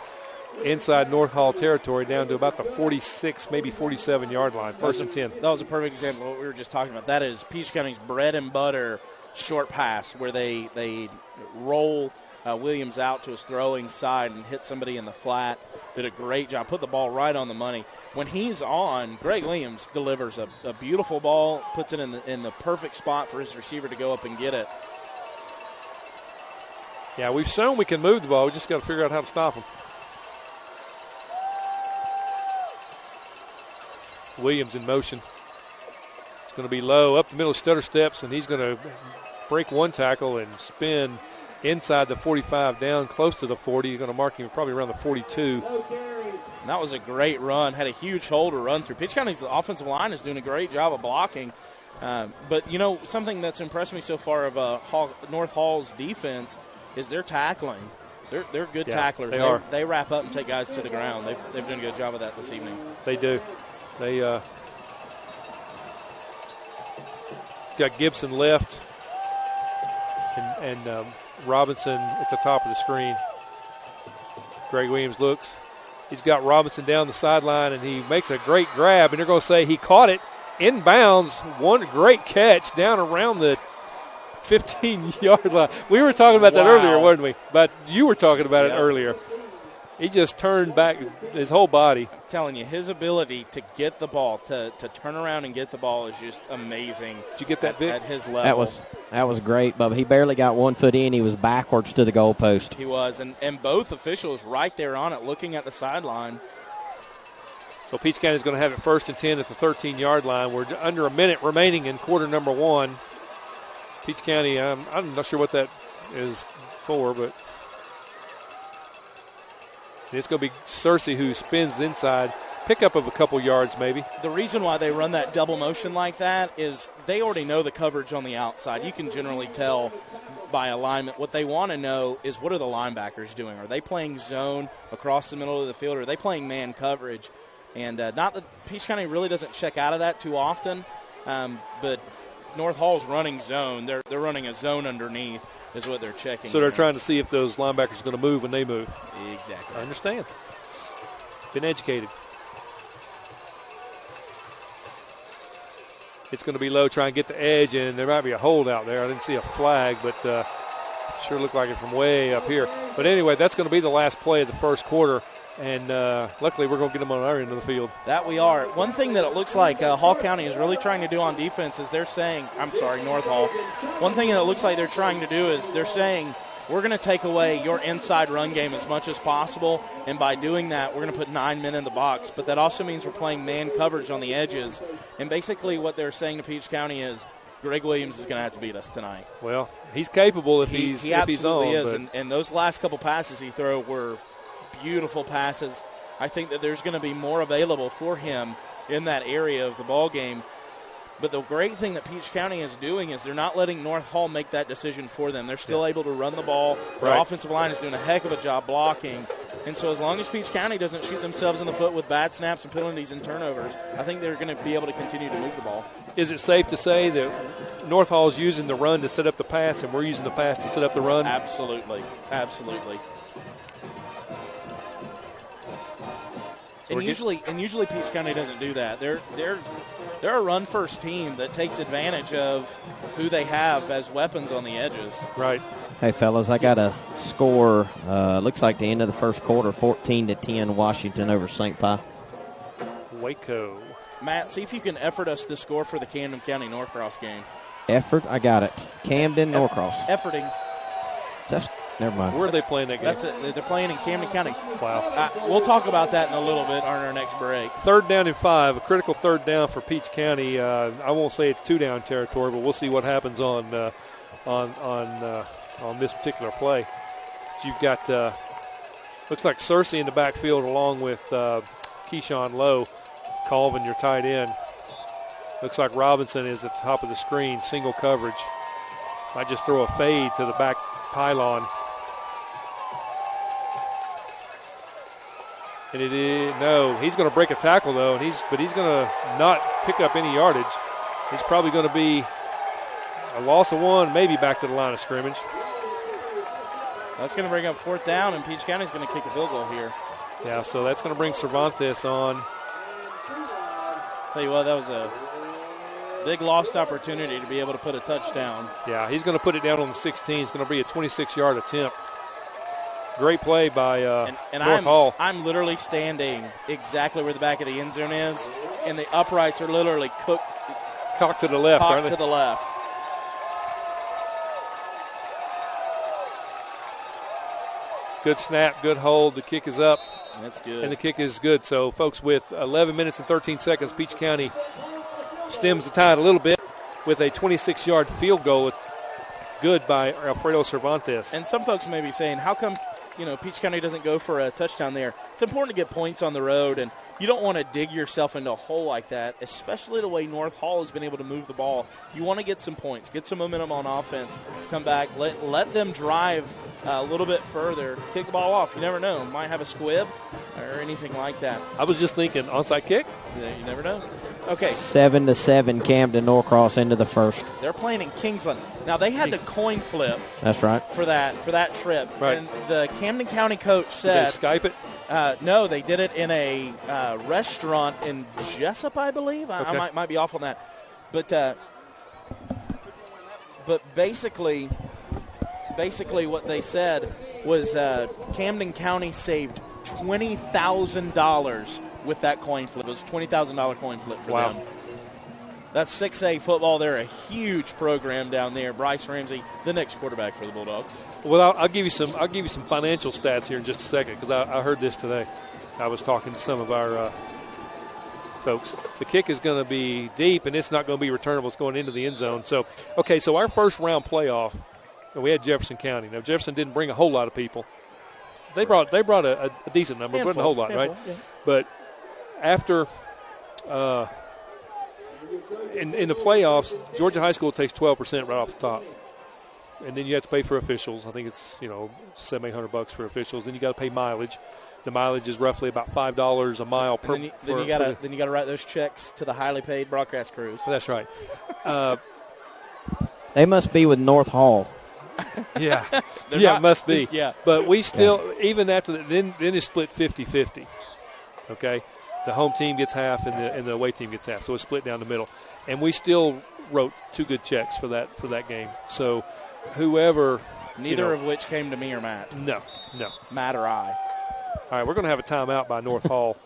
inside North Hall territory down to about the 46, maybe 47-yard line, 1st and 10. That was a perfect example of what we were just talking about. That is Peach County's bread and butter short pass where they roll Williams out to his throwing side and hit somebody in the flat. Did a great job. Put the ball right on the money. When he's on, Greg Williams delivers a beautiful ball, puts it in the perfect spot for his receiver to go up and get it. Yeah, we've shown we can move the ball. We just got to figure out how to stop him. Williams in motion. It's going to be low, up the middle of stutter steps, and he's going to break one tackle and spin inside the 45 down close to the 40. You're going to mark him probably around the 42. And that was a great run. Had a huge hole to run through. Peach County's offensive line is doing a great job of blocking. But, you know, something that's impressed me so far of North Hall's defense is their tackling. They're good tacklers. They are. They wrap up and take guys to the ground. They've done a good job of that this evening. They do. They got Gibson left and Robinson at the top of the screen. Greg Williams looks. He's got Robinson down the sideline, and he makes a great grab, and they're going to say he caught it inbounds. One great catch down around the 15-yard line. We were talking about that earlier, weren't we? But you were talking about it earlier. He just turned back his whole body. I'm telling you, his ability to get the ball, to turn around and get the ball is just amazing. Did you get that, Vic? At his level. That was great, Bubba. He barely got 1 foot in. He was backwards to the goalpost. He was, and both officials right there on it looking at the sideline. So Peach County is going to have it 1st and 10 at the 13-yard line. We're under a minute remaining in quarter number 1. Peach County, I'm not sure what that is for, but it's going to be Searcy who spins inside. Pickup of a couple yards maybe. The reason why they run that double motion like that is they already know the coverage on the outside. You can generally tell by alignment. What they want to know is what are the linebackers doing? Are they playing zone across the middle of the field, or are they playing man coverage? And not that Peach County really doesn't check out of that too often, but North Hall's running zone. They're running a zone underneath is what they're checking. So they're trying to see if those linebackers are going to move when they move. Exactly. I understand. Been educated. It's going to be low, try and get the edge, and there might be a hold out there. I didn't see a flag, but sure looked like it from way up here. But anyway, that's going to be the last play of the first quarter, and luckily we're going to get them on our end of the field. That we are. One thing that it looks like Hall County is really trying to do on defense is North Hall. One thing that it looks like they're trying to do is they're saying, we're going to take away your inside run game as much as possible, and by doing that, we're going to put 9 men in the box. But that also means we're playing man coverage on the edges. And basically what they're saying to Peach County is Greg Williams is going to have to beat us tonight. Well, he's capable if he's on. He absolutely is, and those last couple passes he threw were beautiful passes. I think that there's going to be more available for him in that area of the ball game. But the great thing that Peach County is doing is they're not letting North Hall make that decision for them. They're still able to run the ball. Right. The offensive line is doing a heck of a job blocking. And so as long as Peach County doesn't shoot themselves in the foot with bad snaps and penalties and turnovers, I think they're going to be able to continue to move the ball. Is it safe to say that North Hall is using the run to set up the pass, and we're using the pass to set up the run? Absolutely. Absolutely. And usually Peach County doesn't do that. They're a run-first team that takes advantage of who they have as weapons on the edges. Right. Hey, fellas, I got a score. Looks like the end of the first quarter, 14-10, Washington over St. Pie. Waco. Matt, see if you can effort us the score for the Camden County Norcross game. Effort, I got it. Camden, Norcross. Efforting. Never mind. Where are they playing that game? That's it. They're playing in Camden County. Wow. We'll talk about that in a little bit on our next break. 3rd down and 5, a critical 3rd down for Peach County. I won't say it's 2-down territory, but we'll see what happens on this particular play. You've got looks like Searcy in the backfield along with Keyshawn Lowe. Colvin, your tight end. Looks like Robinson is at the top of the screen, single coverage. Might just throw a fade to the back pylon. And it is he's going to break a tackle though, but he's going to not pick up any yardage. It's probably going to be a loss of 1, maybe back to the line of scrimmage. That's going to bring up 4th down, and Peach County's going to kick a field goal here. Yeah, so that's going to bring Cervantes on. Tell you what, that was a big lost opportunity to be able to put a touchdown. Yeah, he's going to put it down on the 16. It's going to be a 26-yard attempt. Great play by North Hall. I'm literally standing exactly where the back of the end zone is, and the uprights are literally cocked to the left, aren't they? To the left. Good snap, good hold. The kick is up. That's good. And the kick is good. So, folks, with 11 minutes and 13 seconds, Peach County stems the tide a little bit with a 26-yard field goal. Good by Alfredo Cervantes. And some folks may be saying, how come, Peach County doesn't go for a touchdown there? It's important to get points on the road, and you don't want to dig yourself into a hole like that, especially the way North Hall has been able to move the ball. You want to get some points, get some momentum on offense, come back, let them drive a little bit further, kick the ball off. You never know. Might have a squib or anything like that. I was just thinking onside kick. Yeah, you never know. Okay. 7-7 Camden Norcross into the first. They're playing in Kingsland. Now, they had to coin flip. That's right. For that trip. Right. And the Camden County coach said. Did they Skype it? No, they did it in a restaurant in Jessup, I believe. Okay. I might be off on that. But basically what they said was Camden County saved $20,000 with that coin flip. It was a $20,000 coin flip for them. That's 6A football. They're a huge program down there. Bryce Ramsey, the next quarterback for the Bulldogs. Well, I'll give you some financial stats here in just a second because I heard this today. I was talking to some of our folks. The kick is going to be deep, and it's not going to be returnable. It's going into the end zone. So our first round playoff, we had Jefferson County. Now, Jefferson didn't bring a whole lot of people. They brought a decent number, but not a whole lot, right? Yeah. But after in the playoffs, Georgia High School takes 12% right off the top. And then you have to pay for officials. I think it's, $700-800 for officials. Then you got to pay mileage. The mileage is roughly about $5 a mile per. Then you got to write those checks to the highly paid broadcast crews. That's right. They must be with North Hall. Yeah, it must be. Yeah, but we still, even after that, then it's split 50-50. Okay, the home team gets half, and the away team gets half. So it's split down the middle, and we still wrote 2 good checks for that game. So whoever, neither of which came to me or Matt. No, Matt or I. All right, we're going to have a timeout by North Hall.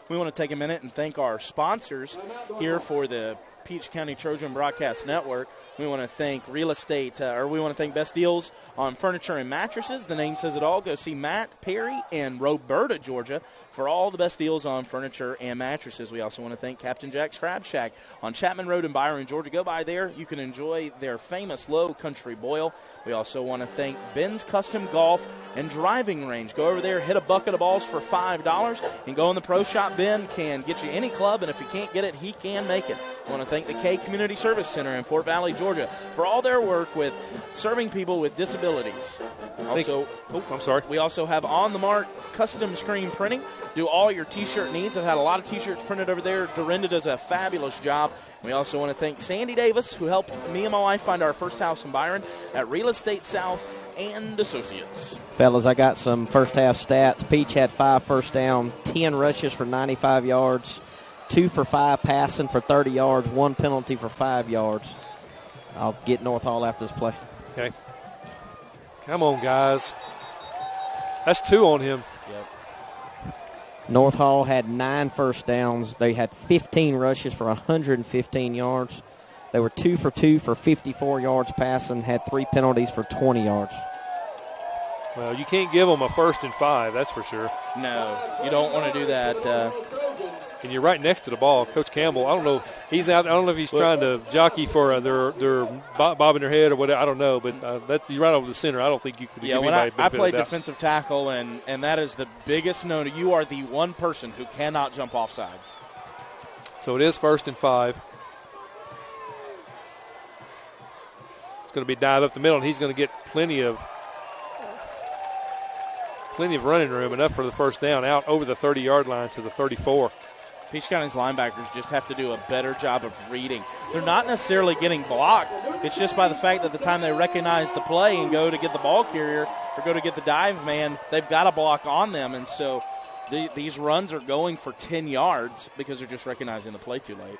We want to take a minute and thank our sponsors here for the Peach County Trojan Broadcast Network. We want to thank we want to thank Best Deals on Furniture and Mattresses. The name says it all. Go see Matt Perry in Roberta, Georgia, for all the best deals on furniture and mattresses. We also want to thank Captain Jack's Crab Shack on Chapman Road in Byron, Georgia. Go by there. You can enjoy their famous low country boil. We also want to thank Ben's Custom Golf and Driving Range. Go over there, hit a bucket of balls for $5, and go in the pro shop. Ben can get you any club, and if you can't get it, he can make it. I want to thank the K Community Service Center in Fort Valley, Georgia, for all their work with serving people with disabilities. We also have On the Mark Custom Screen Printing. Do all your T-shirt needs. I've had a lot of T-shirts printed over there. Dorinda does a fabulous job. We also want to thank Sandy Davis, who helped me and my wife find our first house in Byron at Real Estate South and Associates. Fellas, I got some first-half stats. Peach had 5 first down, 10 rushes for 95 yards, 2 for 5 passing for 30 yards, 1 penalty for 5 yards. I'll get North Hall after this play. Okay. Come on, guys. That's 2 on him. Yep. North Hall had 9 first downs. They had 15 rushes for 115 yards. They were 2 for 2 for 54 yards passing, had 3 penalties for 20 yards. Well, you can't give them a 1st and 5, that's for sure. No, you don't want to do that. And you're right next to the ball. Coach Campbell, I don't know. He's out. I don't know if he's trying to jockey for their bobbing their head or whatever. I don't know, but you're right over the center. I don't think you could give anybody I played defensive tackle, and that is the biggest no. You are the one person who cannot jump off sides. So it is 1st and 5. It's going to be dive up the middle, and he's going to get plenty of running room, enough for the first down, out over the 30-yard line to the 34. Peach County's linebackers just have to do a better job of reading. They're not necessarily getting blocked. It's just by the fact that the time they recognize the play and go to get the ball carrier or go to get the dive man, they've got a block on them. And so these runs are going for 10 yards because they're just recognizing the play too late.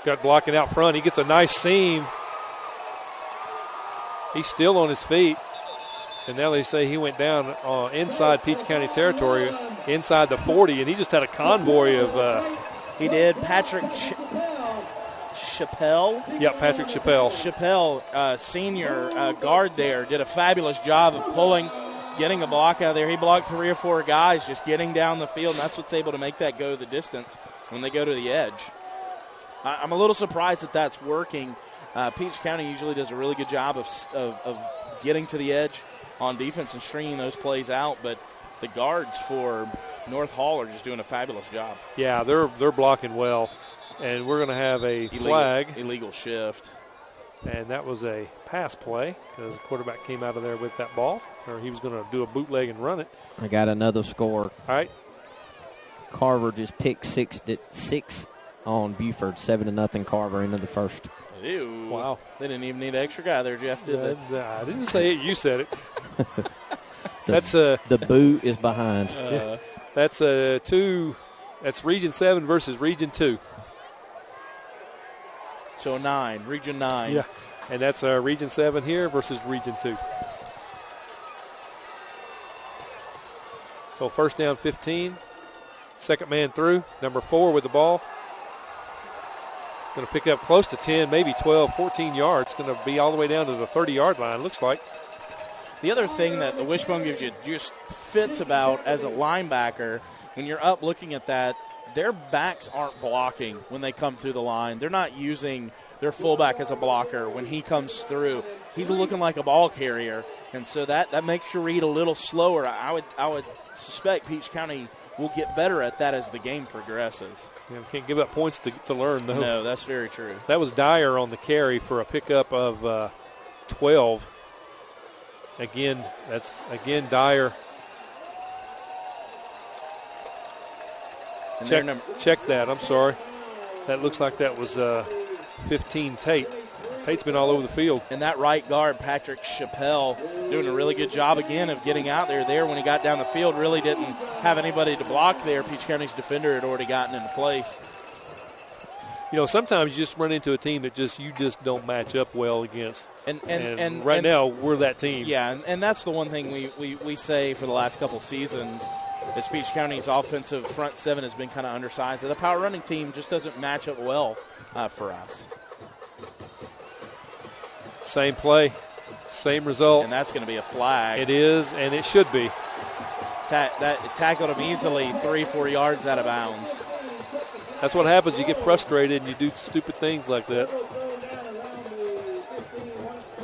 Got blocking out front. He gets a nice seam. He's still on his feet. And now they say he went down inside Peach County territory, inside the 40, and he just had a convoy of he did. Patrick Chappelle. Yep, Patrick Chappelle. Chappelle, senior guard there, did a fabulous job of pulling, getting a block out of there. He blocked 3 or 4 guys just getting down the field, and that's what's able to make that go the distance when they go to the edge. I'm a little surprised that that's working. Peach County usually does a really good job of getting to the edge on defense and stringing those plays out, but the guards for North Hall are just doing a fabulous job. Yeah, they're blocking well, and we're going to have a flag. Illegal shift. And that was a pass play because the quarterback came out of there with that ball, or he was going to do a bootleg and run it. I got another score. All right. Carver just picked six on Buford, 7-0 Carver into the first. Ew. Wow. They didn't even need an extra guy there, Jeff, did they? I didn't say it. You said it. The boot is behind. That's That's Region 7 versus Region 2. So 9, Region 9. Yeah, and that's Region 7 here versus Region 2. So first down 15. Second man through. Number 4 with the ball. Going to pick up close to 10, maybe 12, 14 yards. Going to be all the way down to the 30-yard line, looks like. The other thing that the wishbone gives you just fits about as a linebacker, when you're up looking at that, their backs aren't blocking when they come through the line. They're not using their fullback as a blocker when he comes through. He's looking like a ball carrier, and so that makes you read a little slower. I would suspect Peach County will get better at that as the game progresses. Yeah, we can't give up points to learn, though. No, that's very true. That was Dyer on the carry for a pickup of 12. Again, Dyer. Check that. I'm sorry. That looks like that was 15 Tate. Tate's been all over the field. And that right guard, Patrick Chappelle, doing a really good job again of getting out there when he got down the field. Really didn't have anybody to block there. Peach County's defender had already gotten into place. You know, sometimes you just run into a team that you just don't match up well against. And right now, we're that team. Yeah, and that's the one thing we say for the last couple seasons is Peach County's offensive front seven has been kind of undersized. The power running team just doesn't match up well for us. Same play, same result. And that's going to be a flag. It is, and it should be. That tackled him easily 3-4 yards out of bounds. That's what happens. You get frustrated and you do stupid things like that.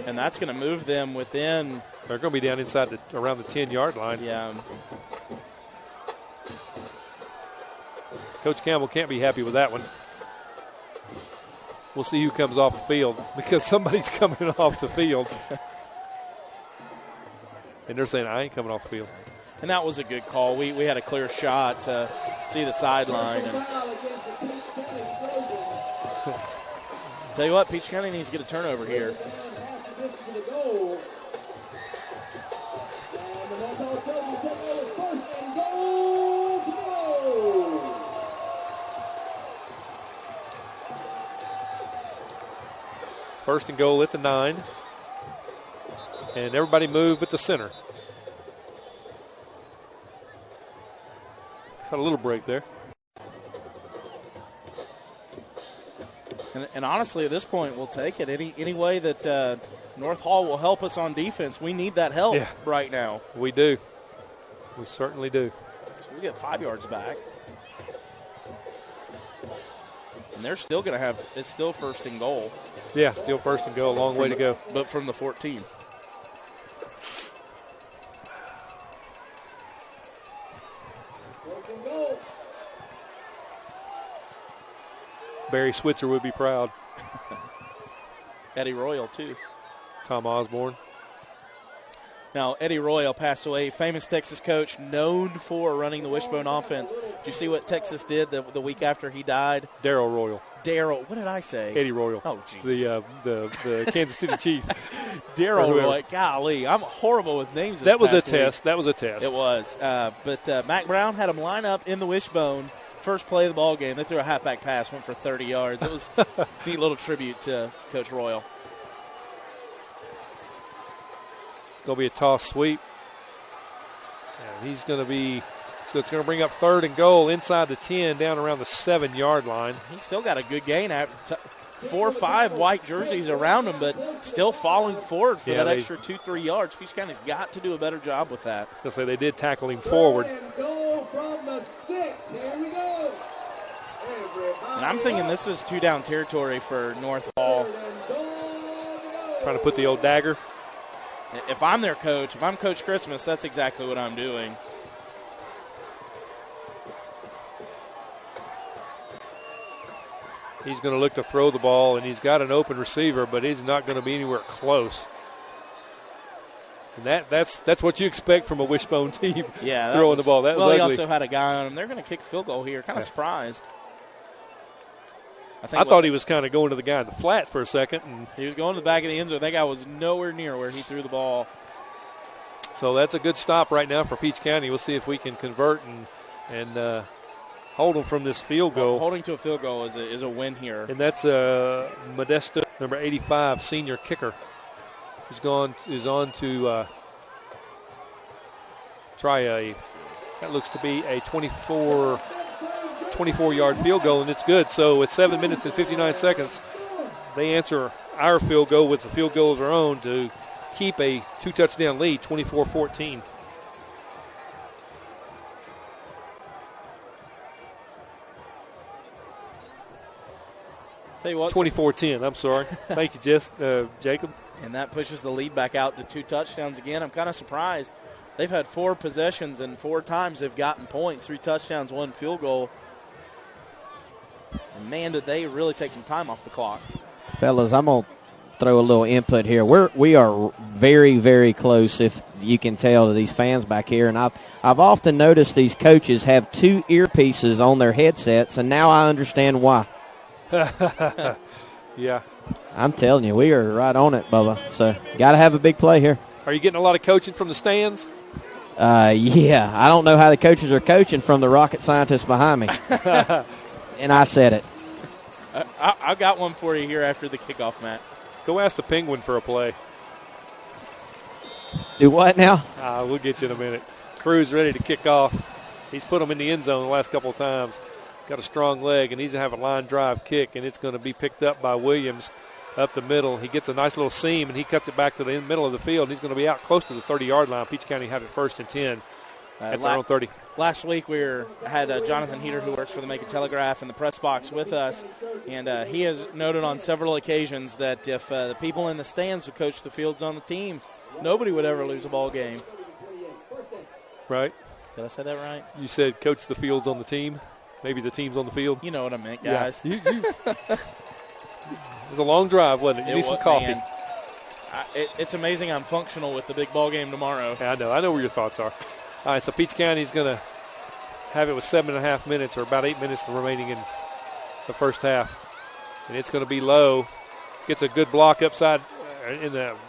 And that's going to move them within. They're going to be down inside around the 10-yard line. Yeah. Coach Campbell can't be happy with that one. We'll see who comes off the field because somebody's coming off the field. And they're saying, I ain't coming off the field. And that was a good call. We had a clear shot to see the sideline. And tell you what, Peach County needs to get a turnover here. First and goal at the 9. And everybody move but the center. Got a little break there. And honestly, at this point, we'll take it. Any way that North Hall will help us on defense, we need that help right now. We do. We certainly do. So we get 5 yards back. And they're still going to have – it's still first and goal. Yeah, still first and goal. A long way to go. But from the 14. Barry Switzer would be proud. Eddie Royal, too. Tom Osborne. Now, Eddie Royal passed away, famous Texas coach, known for running the wishbone offense. Did you see what Texas did the week after he died? Darryl Royal. Darryl, what did I say? Eddie Royal. Oh, jeez. The Kansas City Chief. Darryl Royal. Golly, I'm horrible with names. That was a test. That was a test. It was. But Mac Brown had him line up in the wishbone. First play of the ball game. They threw a halfback pass, went for 30 yards. It was a neat little tribute to Coach Royal. Going to be a toss sweep. And he's going to be, so it's going to bring up third and goal inside the 10, down around the 7-yard line. He's still got a good gain. 4 or 5 white jerseys around them, but still falling forward for that extra 2-3 yards. Peach County's got to do a better job with that. I was going to say they did tackle him forward. Goal from the 6. Here we go. And I'm thinking this is 2-down territory for North Hall. Trying to put the old dagger. If I'm their coach, if I'm Coach Christmas, that's exactly what I'm doing. He's going to look to throw the ball, and he's got an open receiver, but he's not going to be anywhere close. And that's what you expect from a wishbone team. Yeah, throwing the ball. That was ugly. He also had a guy on him. They're going to kick a field goal here. Kind of surprised. I thought he was kind of going to the guy in the flat for a second. And he was going to the back of the end zone. That guy was nowhere near where he threw the ball. So that's a good stop right now for Peach County. We'll see if we can convert and hold them from this field goal. Holding to a field goal is a win here. And that's Modesto, number 85, senior kicker, is on to try that looks to be a 24-yard field goal, and it's good. So with 7 minutes and 59 seconds, they answer our field goal with a field goal of their own to keep a 2-touchdown lead, 24-14. Tell you what, 24-10, I'm sorry. Thank you, Jacob. And that pushes the lead back out to 2 touchdowns again. I'm kind of surprised. They've had 4 possessions, and 4 times they've gotten points, 3 touchdowns, 1 field goal. And, man, did they really take some time off the clock. Fellas, I'm going to throw a little input here. We are very, very close, if you can tell, to these fans back here. And I've often noticed these coaches have 2 earpieces on their headsets, and now I understand why. Yeah. I'm telling you, we are right on it, Bubba. So, got to have a big play here. Are you getting a lot of coaching from the stands? Yeah. I don't know how the coaches are coaching from the rocket scientists behind me. And I said it. I got one for you here after the kickoff, Matt. Go ask the Penguin for a play. Do what now? We'll get you in a minute. Cruz ready to kick off. He's put them in the end zone the last couple of times. Got a strong leg, and he's going to have a line drive kick, and it's going to be picked up by Williams up the middle. He gets a nice little seam, and he cuts it back to the middle of the field. And he's going to be out close to the 30-yard line. Peach County had it 1st and 10 at their own 30. Last week we had Jonathan Heater, who works for the Macon Telegraph, in the press box with us, and he has noted on several occasions that if the people in the stands would coach the fields on the team, nobody would ever lose a ball game. Right. Did I say that right? You said coach the fields on the team. Maybe the team's on the field. You know what I meant, guys. Yeah. It was a long drive, wasn't it? You need some coffee. It's amazing I'm functional with the big ball game tomorrow. Yeah, I know where your thoughts are. All right, so Peach County's going to have it with 7.5 minutes, or about 8 minutes remaining in the first half. And it's going to be low. Gets a good block upside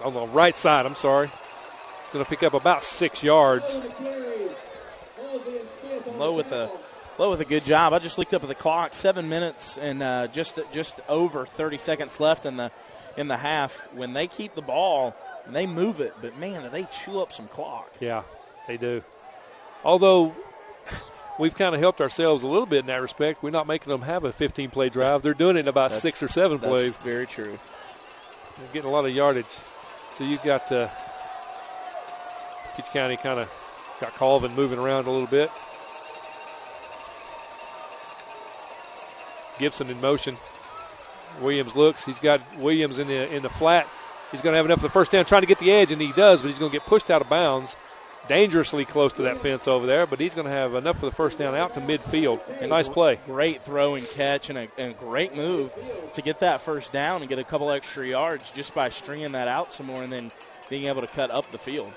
on the right side, I'm sorry. It's going to pick up about 6 yards. Low with a good job. I just looked up at the clock. 7 minutes and just over 30 seconds left in the half. When they keep the ball, they move it. But, man, they chew up some clock. Yeah, they do. Although we've kind of helped ourselves a little bit in that respect. We're not making them have a 15-play drive. They're doing it in about 6 or 7 plays. That's very true. They're getting a lot of yardage. So you've got Peach County kind of got Colvin moving around a little bit. Gibson in motion. Williams looks. He's got Williams in the flat. He's going to have enough for the first down, trying to get the edge, and he does, but he's going to get pushed out of bounds. Dangerously close to that fence over there, but he's going to have enough for the first down out to midfield. A nice play. Great throw and catch and a great move to get that first down and get a couple extra yards just by stringing that out some more and then being able to cut up the field.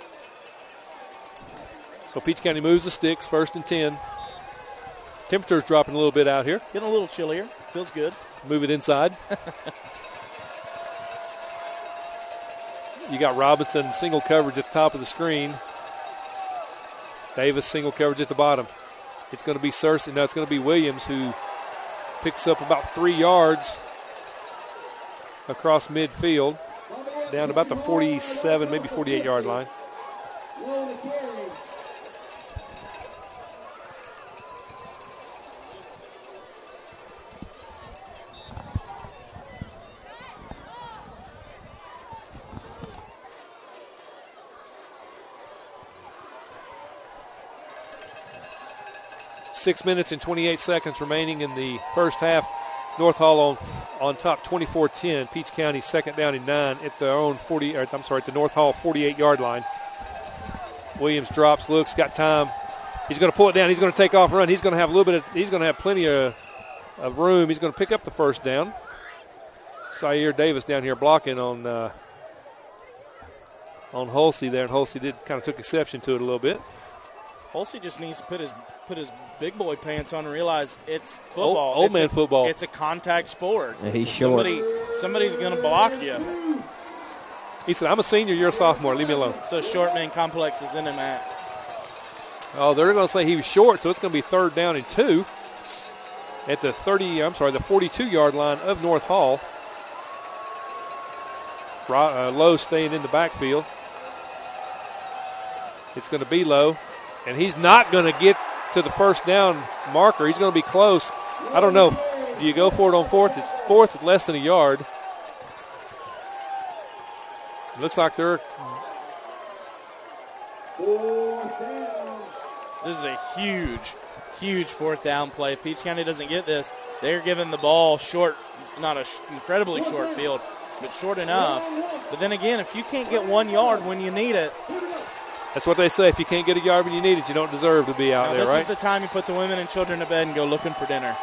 So Peach County moves the sticks, 1st and 10. Temperature's dropping a little bit out here. Getting a little chillier. Feels good. Move it inside. You got Robinson single coverage at the top of the screen. Davis single coverage at the bottom. It's going to be Cersei. No, it's going to be Williams who picks up about 3 yards across midfield, down about the 47, maybe 48-yard line. 6 minutes and 28 seconds remaining in the first half. North Hall on top, 24-10. Peach County second down and 9 at their own at the North Hall 48-yard line. Williams drops, looks, got time. He's going to pull it down. He's going to take off and run. He's going to have he's going to have plenty of room. He's going to pick up the first down. Syer Davis down here blocking on Hulsey there, and Hulsey kind of took exception to it a little bit. Hulsey just needs to put his big boy pants on and realize it's football. Old man football. It's a contact sport. Yeah, he's short. Somebody's going to block you. He said, I'm a senior, you're a sophomore. Leave me alone. So short man complex is in him, Matt. Oh, they're going to say he was short, so it's going to be 3rd down and 2 at the 42-yard line of North Hall. Lowe staying in the backfield. It's going to be Lowe, and he's not going to get to the first down marker. He's going to be close. I don't know. Do you go for it on 4th? It's 4th, less than a yard. It looks like they're. This is a huge 4th down play. If Peach County doesn't get this, they're giving the ball short, not an incredibly short field, but short enough. But then again, if you can't get 1 yard when you need it. That's what they say. If you can't get a yard when you need it, you don't deserve to be out there, right? This is the time you put the women and children to bed and go looking for dinner.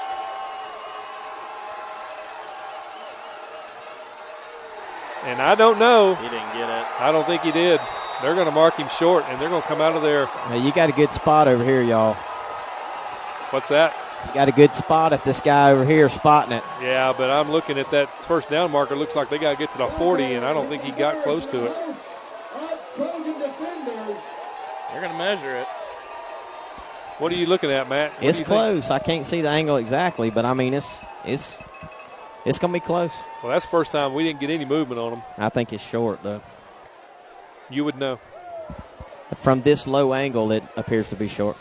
And I don't know. He didn't get it. I don't think he did. They're going to mark him short, and they're going to come out of there. Now you got a good spot over here, y'all. What's that? You got a good spot if this guy over here is spotting it. Yeah, but I'm looking at that first down marker. Looks like they got to get to the 40, and I don't think he got close to it. They're going to measure it. What are you looking at, Matt? It's close. I can't see the angle exactly, but, I mean, it's going to be close. Well, that's the first time we didn't get any movement on him. I think it's short, though. You would know. From this low angle, it appears to be short.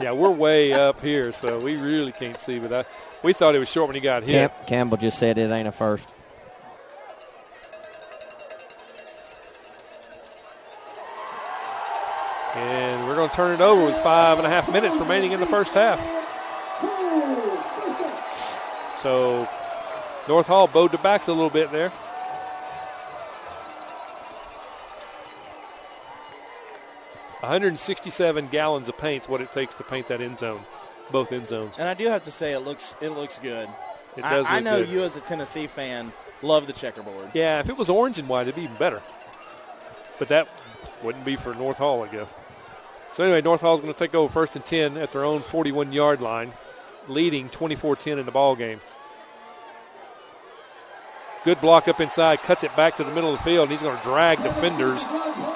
Yeah, we're way up here, so we really can't see. But we thought it was short when he got hit. Campbell just said it ain't a first. And we're going to turn it over with 5.5 minutes remaining in the first half. So North Hall bowed the backs a little bit there. $167 gallons of paint's what it takes to paint that end zone, both end zones. And I do have to say, it looks good. It does. I know good. you as a Tennessee fan love the checkerboard. Yeah, if it was orange and white, it'd be even better. But that wouldn't be for North Hall, I guess. So anyway, North Hall's going to take over 1st and 10 at their own 41-yard line, leading 24-10 in the ball game. Good block up inside, cuts it back to the middle of the field, and he's going to drag defenders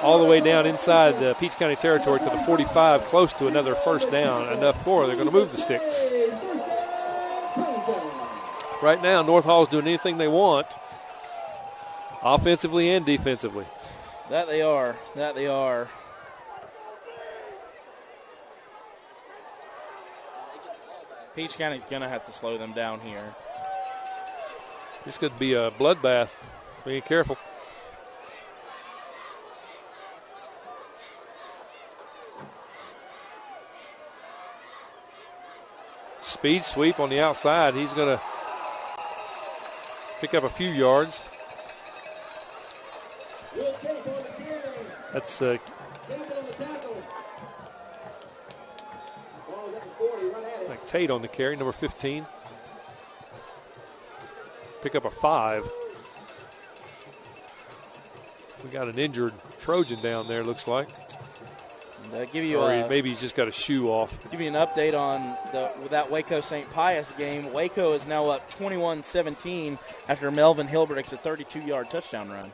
all the way down inside the Peach County territory to the 45, close to another first down. Enough for they're going to move the sticks. Right now, North Hall's doing anything they want, offensively and defensively. That they are. Peach County's going to have to slow them down here. This could be a bloodbath. Be careful. Speed sweep on the outside. He's going to pick up a few yards. That's like Tate on the carry, number 15. Pick up a 5. We got an injured Trojan down there, looks like. And, give you maybe he's just got a shoe off. Give you an update on that Waco St. Pius game. Waco is now up 21-17 after Melvin Hill breaks a 32-yard touchdown run.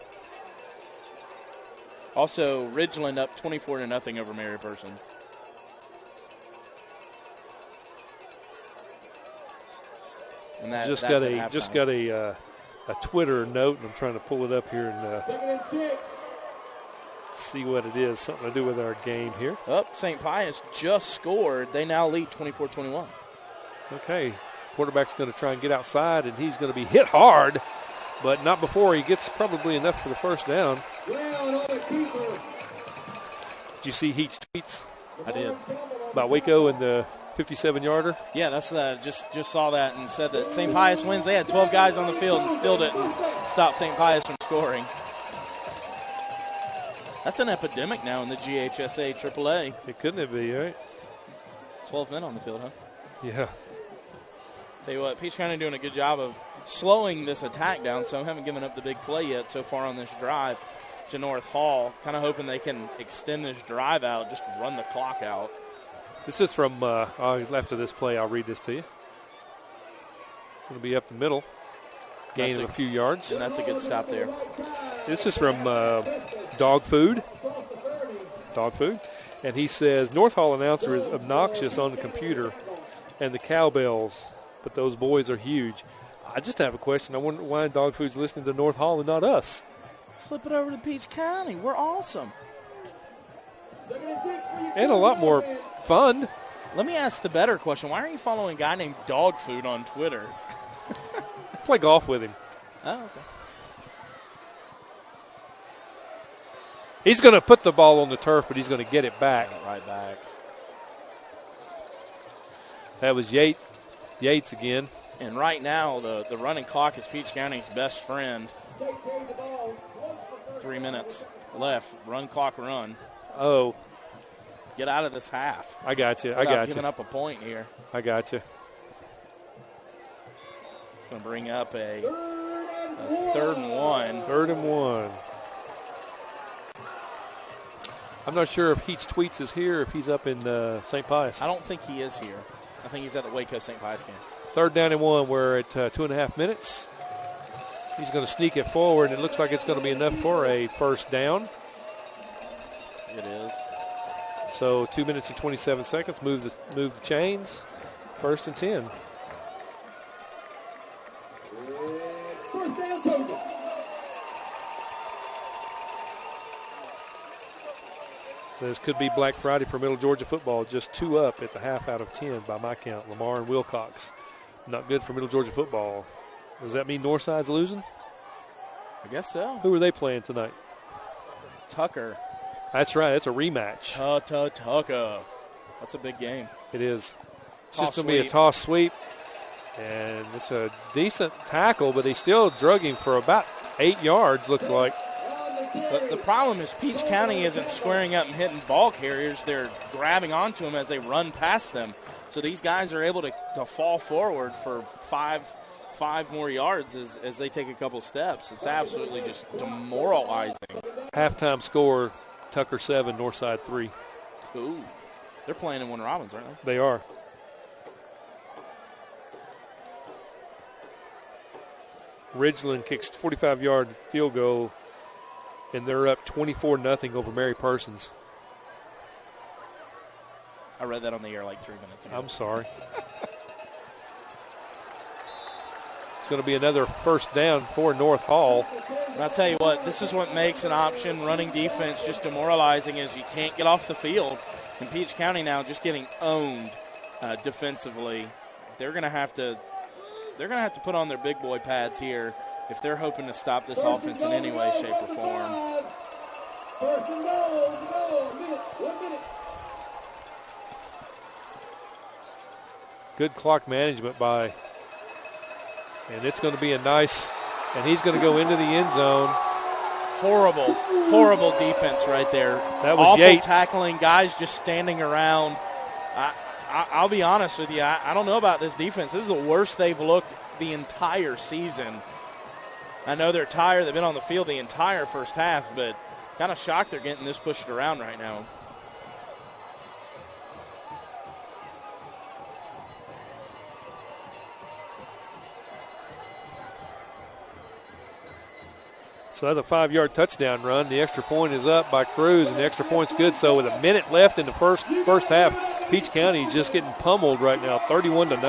Also, Ridgeland up 24-0 over Mary Persons. And just got a Twitter note, and I'm trying to pull it up here and see what it is. Something to do with our game here. St. Pius just scored. They now lead 24-21. Okay, quarterback's going to try and get outside, and he's going to be hit hard, but not before he gets probably enough for the first down. Did you see Heat's tweets? I did. About Waco and the 57-yarder. Yeah, that's just saw that and said that St. Pius wins. They had 12 guys on the field and still didn't stop St. Pius from scoring. That's an epidemic now in the GHSA AAA. It couldn't it be, right? 12 men on the field, huh? Yeah. Tell you what, Peach County doing a good job of slowing this attack down, so I haven't given up the big play yet so far on this drive to North Hall. Kind of hoping they can extend this drive out, just run the clock out. This is from, after this play, I'll read this to you. It'll be up the middle, gain of a few yards. And that's a good stop there. This is from Dog Food. And he says, North Hall announcer is obnoxious on the computer and the cowbells, but those boys are huge. I just have a question. I wonder why Dog Food's listening to North Hall and not us. Flip it over to Peach County. We're awesome. And a lot more fun. Let me ask the better question. Why are you following a guy named Dog Food on Twitter? Play golf with him. Oh, okay. He's going to put the ball on the turf, but he's going to get it back. Right back. That was Yates again. And right now, the running clock is Peach County's best friend. 3 minutes left. Run clock run. Oh. Get out of this half. I got you. Giving up a point here. I got you. It's going to bring up a 3rd and 1. 3rd and 1. I'm not sure if Heats Tweets is here, if he's up in St. Pius. I don't think he is here. I think he's at the Waco St. Pius game. 3rd down and 1. We're at 2.5 minutes. He's going to sneak it forward, and it looks like it's going to be enough for a first down. It is. So 2 minutes and 27 seconds. Move the chains. 1st and 10. First down, Trojans. So this could be Black Friday for Middle Georgia football. Just 2 up at the half out of 10 by my count. Lamar and Wilcox. Not good for Middle Georgia football. Does that mean Northside's losing? I guess so. Who are they playing tonight? Tucker. That's right. It's a rematch. Tucker. That's a big game. It is. It's Toss just going to be a toss sweep. And it's a decent tackle, but he still drug him for about 8 yards, looks like. But the problem is Peach County isn't squaring up and hitting ball carriers. They're grabbing onto them as they run past them. So these guys are able to fall forward for five more yards as they take a couple steps. It's absolutely just demoralizing. Halftime score, Tucker 7, Northside 3. Ooh. They're playing in Warner Robins, aren't they? They are. Ridgeland kicks 45-yard field goal, and they're up 24-0 over Mary Persons. I read that on the air like 3 minutes ago. I'm sorry. It's going to be another first down for North Hall. And I'll tell you what, this is what makes an option running defense just demoralizing is you can't get off the field. And Peach County now just getting owned defensively. They're going to have to put on their big boy pads here if they're hoping to stop this offense in any way, shape, or form. First and goal. 1 minute. Good clock management by, and it's going to be a nice, and he's going to go into the end zone. Horrible defense right there. That was awful Yates. Tackling, guys just standing around. I'll be honest with you. I don't know about this defense. This is the worst they've looked the entire season. I know they're tired. They've been on the field the entire first half, but kind of shocked they're getting this pushed around right now. So that's a 5-yard touchdown run. The extra point is up by Cruz, and the extra point's good. So with a minute left in the first half, Peach County is just getting pummeled right now, 31-0.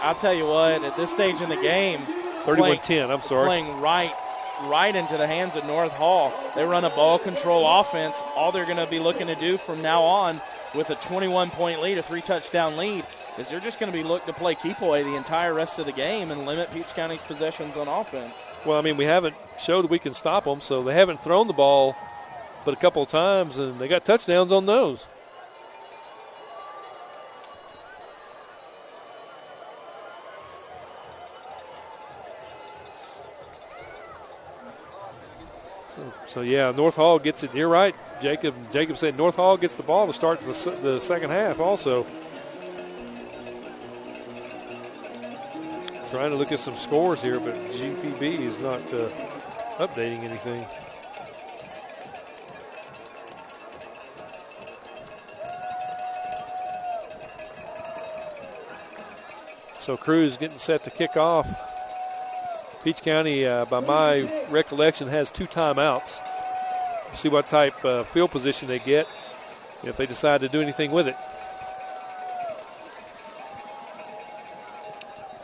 I'll tell you what, at this stage in the game, 31-10, I'm sorry. Playing right into the hands of North Hall. They run a ball control offense. All they're going to be looking to do from now on with a 21-point lead, a 3-touchdown lead, is they're just going to be looking to play keep away the entire rest of the game and limit Peach County's possessions on offense. Well, I mean, we haven't showed we can stop them, so they haven't thrown the ball but a couple of times, and they got touchdowns on those. So yeah, North Hall gets it. You're right, Jacob. Jacob said North Hall gets the ball to start the second half also. Trying to look at some scores here, but GPB is not updating anything. So Cruz getting set to kick off. Peach County, by my recollection, has 2 timeouts. See what type field position they get if they decide to do anything with it.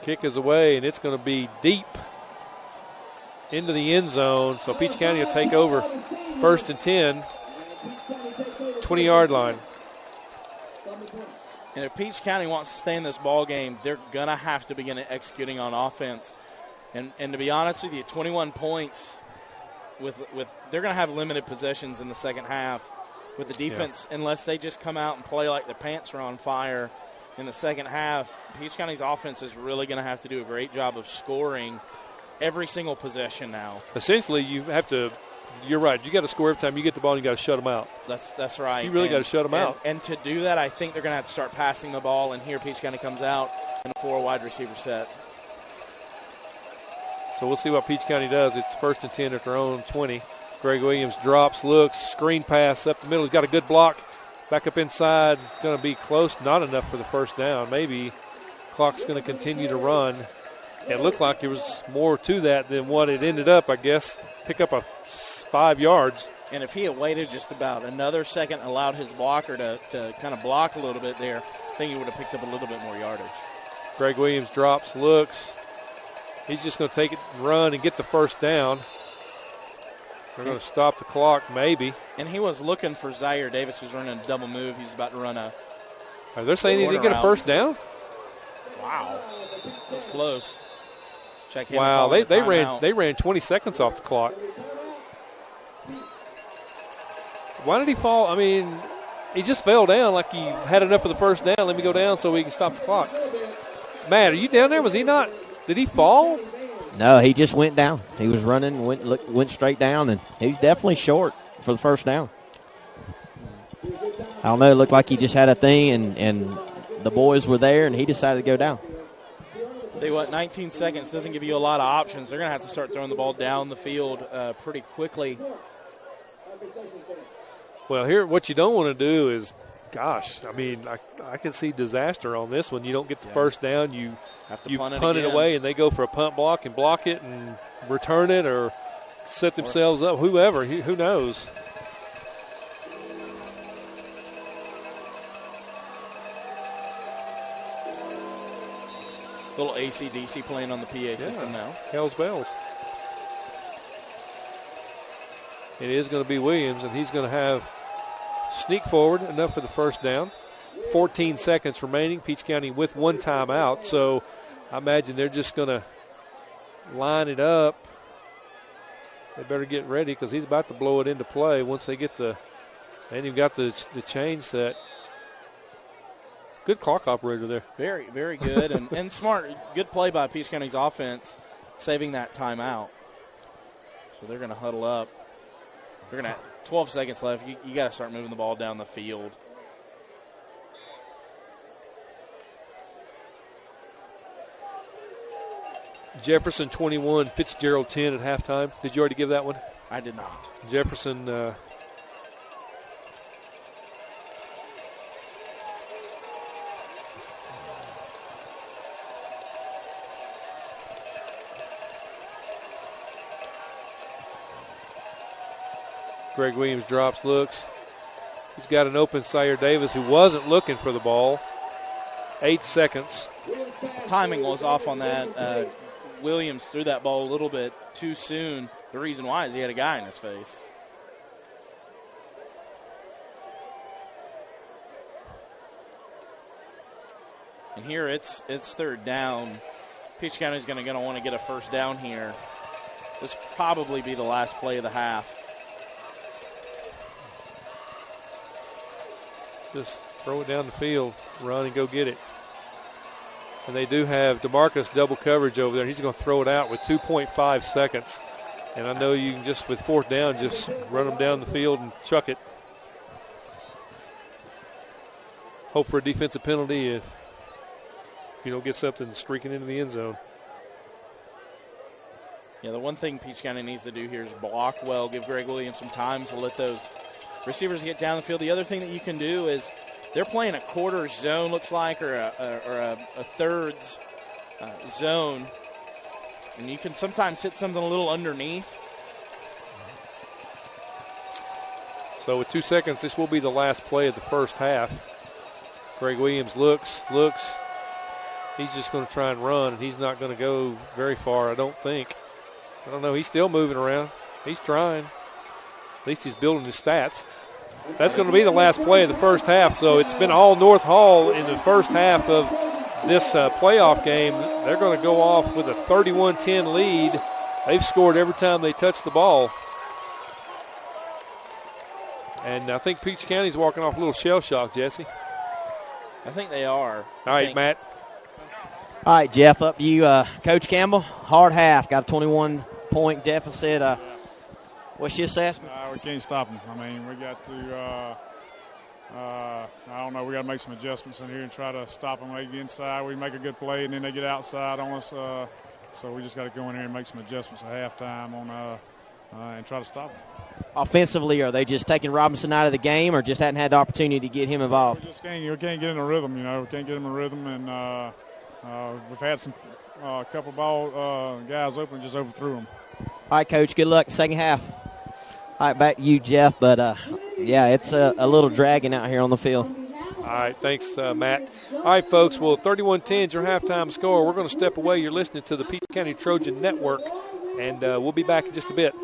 Kick is away, and it's going to be deep into the end zone. So Peach County will take over 1st and 10, 20-yard line. And if Peach County wants to stay in this ball game, they're going to have to begin executing on offense. And to be honest with you, 21 points with they're going to have limited possessions in the second half with the defense unless they just come out and play like their pants are on fire in the second half. Peach County's offense is really going to have to do a great job of scoring every single possession now. Essentially, you have to. You're right. You got to score every time you get the ball, and you got to shut them out. That's right. You really got to shut them out. And to do that, I think they're going to have to start passing the ball. And here, Peach County comes out in a 4 wide receiver set. So we'll see what Peach County does. It's 1st and 10 at their own 20. Greg Williams drops, looks, screen pass up the middle. He's got a good block. Back up inside. It's going to be close. Not enough for the first down. Maybe clock's going to continue to run. It looked like there was more to that than what it ended up, I guess. Pick up 5 yards. And if he had waited just about another second, allowed his blocker to kind of block a little bit there, I think he would have picked up a little bit more yardage. Greg Williams drops, looks. He's just going to take it, run, and get the first down. They're going to stop the clock, maybe. And he was looking for Zaire Davis, who's running a double move. He's about to run a. Are they saying he didn't get a first down? Wow, that's close. Check him. Wow, they ran 20 seconds off the clock. Why did he fall? I mean, he just fell down like he had enough of the first down. Let me go down so we can stop the clock. Matt, are you down there? Was he not? Did he fall? No, he just went down. He was running, went straight down, and he's definitely short for the first down. I don't know. It looked like he just had a thing, and the boys were there, and he decided to go down. Tell you what, 19 seconds doesn't give you a lot of options. They're going to have to start throwing the ball down the field pretty quickly. Well, here, what you don't want to do is, gosh, I mean, I can see disaster on this one. You don't get the first down, you have to punt it away, and they go for a punt block and block it and return it or set themselves up, whoever, who knows. Little AC/DC playing on the PA system now. Hell's bells. It is going to be Williams, and he's going to have sneak forward enough for the first down. 14 seconds remaining. Peach County with 1 timeout, so I imagine they're just going to line it up. They better get ready because he's about to blow it into play once they get the – and you've got the chain set. Good clock operator there. Very, very good and smart. Good play by Peach County's offense, saving that timeout. So they're going to huddle up. They're going to have 12 seconds left. You got to start moving the ball down the field. Jefferson 21, Fitzgerald 10 at halftime. Did you already give that one? I did not. Jefferson Greg Williams drops, looks. He's got an open Zaire Davis who wasn't looking for the ball. 8 seconds. Timing was off on that. Williams threw that ball a little bit too soon. The reason why is he had a guy in his face. And here it's third down. Peach County is going to want to get a first down here. This will probably be the last play of the half. Just throw it down the field, run and go get it. And they do have DeMarcus double coverage over there. He's going to throw it out with 2.5 seconds. And I know you can just, with fourth down, just run them down the field and chuck it. Hope for a defensive penalty if you don't get something streaking into the end zone. Yeah, the one thing Peach County needs to do here is block well, give Greg Williams some time to let those receivers get down the field. The other thing that you can do is they're playing a quarter zone, looks like, or a thirds zone, and you can sometimes hit something a little underneath. So with 2 seconds, this will be the last play of the first half. Greg Williams looks. He's just going to try and run, and he's not going to go very far, I don't think. I don't know. He's still moving around. He's trying. At least he's building his stats. That's going to be the last play of the first half. So it's been all North Hall in the first half of this playoff game. They're going to go off with a 31-10 lead. They've scored every time they touch the ball. And I think Peach County's walking off a little shell shock, Jesse. I think they are. All right, Matt. All right, Jeff, up to you. Coach Campbell, hard half, got a 21-point deficit. What's your assessment? We can't stop them. I mean, we got to, I don't know, we got to make some adjustments in here and try to stop them. They get inside, we make a good play, and then they get outside on us. So we just got to go in here and make some adjustments at halftime and try to stop them. Offensively, are they just taking Robinson out of the game or just hadn't had the opportunity to get him involved? We can't get in a rhythm, We can't get in a rhythm, and we've had some couple ball guys open, just overthrew them. All right, Coach, good luck in the second half. All right, back to you, Jeff. But, yeah, it's a little dragging out here on the field. All right, thanks, Matt. All right, folks, well, 31-10 is your halftime score. We're going to step away. You're listening to the Peach County Trojan Network, and we'll be back in just a bit.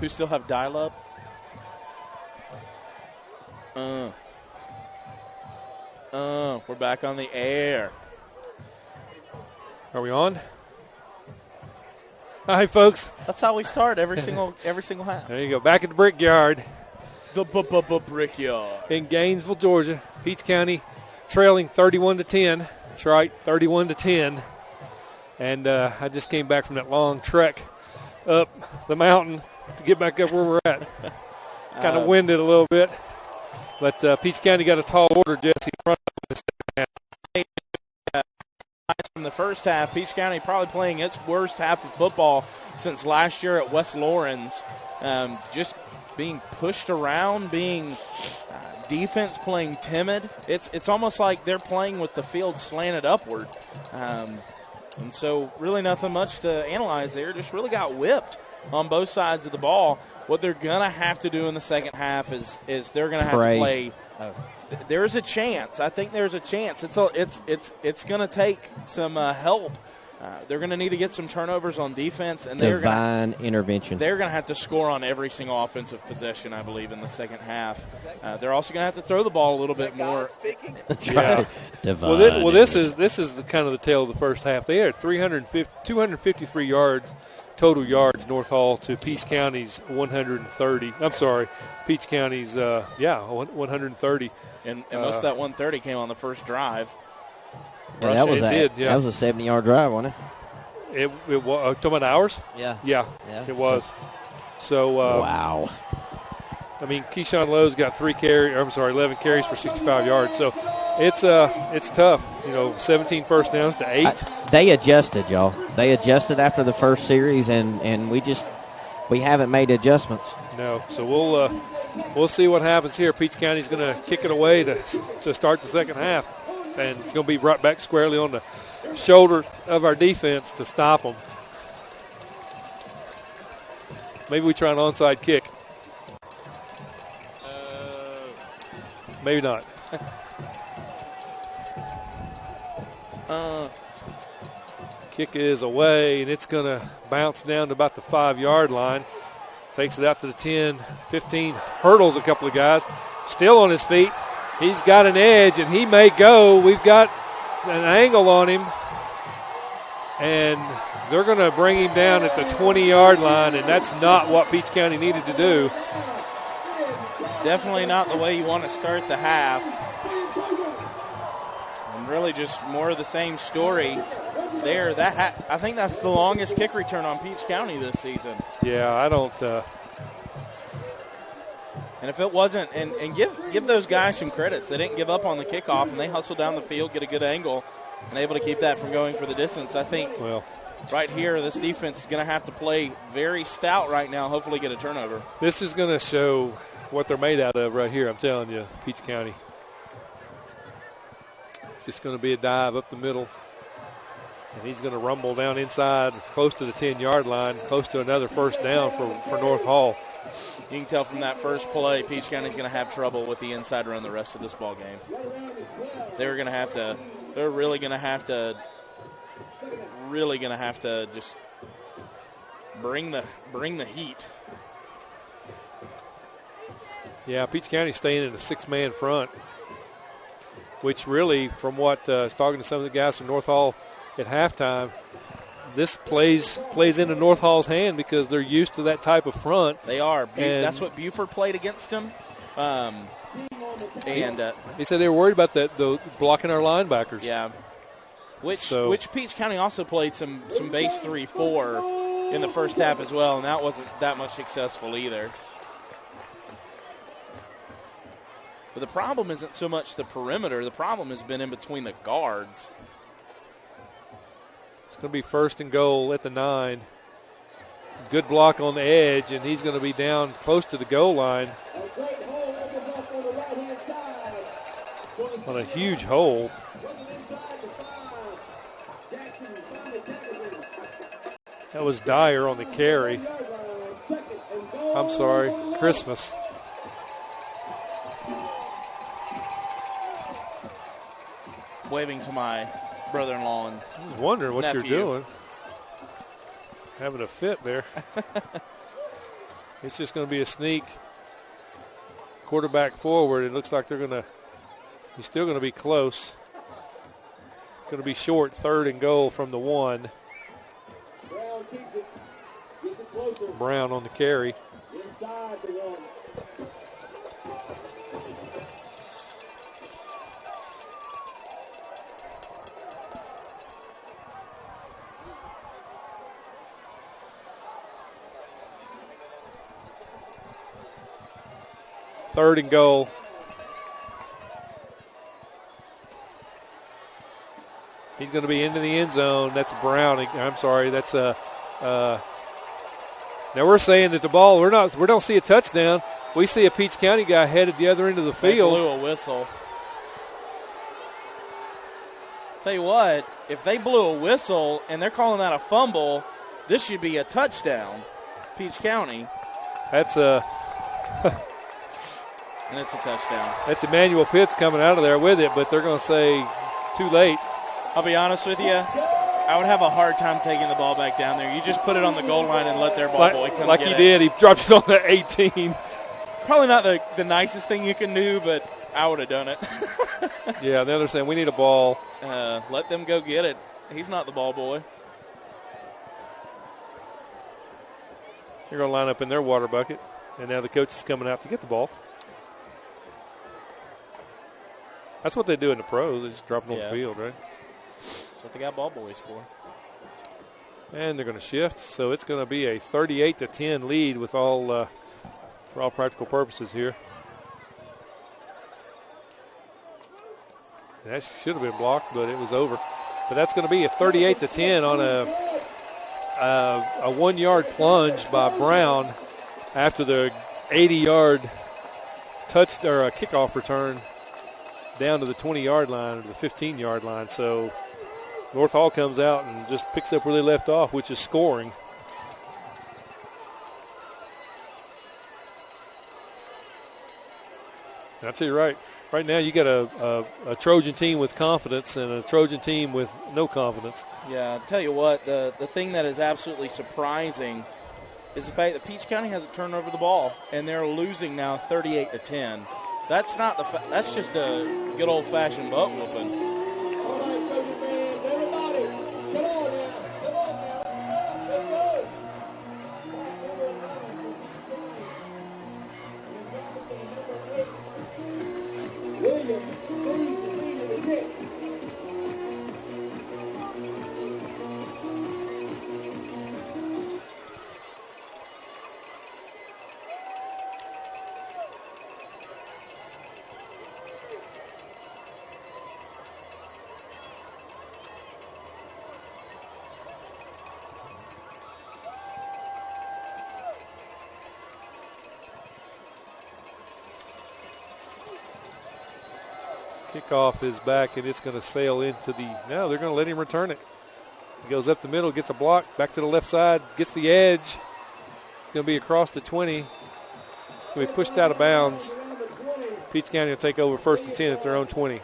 Who still have dial-up? We're back on the air. Are we on? Hi, folks. That's how we start every single half. There you go. Back at the Brickyard The Brickyard in Gainesville, Georgia. Peach County trailing 31-10. That's right, 31-10. And I just came back from that long trek up the mountain to get back up where we're at. Kind of winded a little bit. But Peach County got a tall order, Jesse, in front of the second half. From the first half, Peach County probably playing its worst half of football since last year at West Lawrence. Just being pushed around, being defense playing timid. It's almost like they're playing with the field slanted upward. And so really nothing much to analyze there. Just really got whipped on both sides of the ball. What they're going to have to do in the second half is they're going to have to play. There's a chance. I think there's a chance. It's going to take some help. They're going to need to get some turnovers on defense, and divine intervention. They're going to have to score on every single offensive possession, I believe, in the second half. They're also going to have to throw the ball a little bit more. Yeah. Well, this is the kind of the tail of the first half. They had 253 yards. Total yards, North Hall to Peach County's 130. I'm sorry, Peach County's 130. And most of that 130 came on the first drive. Yeah, that was a 70-yard drive, wasn't it? It was. Talking about ours? Yeah, it was. So wow. I mean, Keyshawn Lowe's got 11 carries for 65 yards. So it's tough. 17 first downs to 8. They adjusted, y'all. They adjusted after the first series, and we haven't made adjustments. No. So we'll see what happens here. Peach County's going to kick it away to start the second half, and it's going to be right back squarely on the shoulder of our defense to stop them. Maybe we try an onside kick. Maybe not. Kick is away, and it's going to bounce down to about the 5-yard line. Takes it out to the 10, 15, hurdles a couple of guys. Still on his feet. He's got an edge, and he may go. We've got an angle on him, and they're going to bring him down at the 20-yard line, and that's not what Peach County needed to do. Definitely not the way you want to start the half. And really just more of the same story there. I think that's the longest kick return on Peach County this season. Yeah, I don't. And if it wasn't, and give those guys some credits. They didn't give up on the kickoff, and they hustled down the field, get a good angle, and able to keep that from going for the distance. I think right here, this defense is going to have to play very stout right now, hopefully get a turnover. This is going to show what they're made out of right here, I'm telling you, Peach County. It's just going to be a dive up the middle. And he's going to rumble down inside close to the 10-yard line, close to another first down for North Hall. You can tell from that first play, Peach County's going to have trouble with the inside run the rest of this ball game. They're really going to have to just bring the heat. Yeah, Peach County's staying in a 6-man front, which really, from what I was talking to some of the guys from North Hall at halftime, this plays into North Hall's hand because they're used to that type of front. They are. That's what Buford played against them. He said they were worried about the blocking our linebackers. Yeah. Which Peach County also played some base 3-4 in the first half as well, and that wasn't that much successful either. But the problem isn't so much the perimeter. The problem has been in between the guards. It's going to be first and goal at the 9. Good block on the edge, and he's going to be down close to the goal line on a huge hole. That was Dyer on the carry. I'm sorry, Christmas. Waving to my brother-in-law and I was wondering what nephew. you're doing. having a fit there. It's just going to be a sneak. Quarterback forward. It looks like he's still going to be close. Going to be short, 3rd and goal from the 1. Brown on the carry. Inside the 1. Third and goal. He's going to be into the end zone. That's Brown. I'm sorry. That's now we're saying that the ball. We don't see a touchdown. We see a Peach County guy headed the other end of the field. They blew a whistle. Tell you what, if they blew a whistle and they're calling that a fumble, this should be a touchdown. Peach County. That's a. And it's a touchdown. That's Emmanuel Pitts coming out of there with it, but they're going to say too late. I'll be honest with you, I would have a hard time taking the ball back down there. You just put it on the goal line and let their ball boy come like get he it. did. He dropped it on the 18. Probably not the nicest thing you can do, but I would have done it. Yeah, now they're saying we need a ball. Let them go get it. He's not the ball boy. They're going to line up in their water bucket, and now the coach is coming out to get the ball. That's what they do in the pros. They just drop it on the field, right? That's what they got ball boys for. And they're going to shift, so it's going to be a 38-10 lead with for all practical purposes here. And that should have been blocked, but it was over. But that's going to be a 38-10 on a 1-yard plunge by Brown after the 80-yard kickoff return down to the 20-yard line or the 15-yard line. So North Hall comes out and just picks up where they left off, which is scoring. And I'll tell you right now you got a Trojan team with confidence and a Trojan team with no confidence. Yeah, I'll tell you what, the thing that is absolutely surprising is the fact that Peach County hasn't turned over the ball, and they're losing now 38-10. That's not that's just a good old-fashioned butt whooping. Kickoff is back, and it's going to sail into no, they're going to let him return it. He goes up the middle, gets a block, back to the left side, gets the edge. It's going to be across the 20. It's going to be pushed out of bounds. Peach County will take over 1st and 10 at their own 20.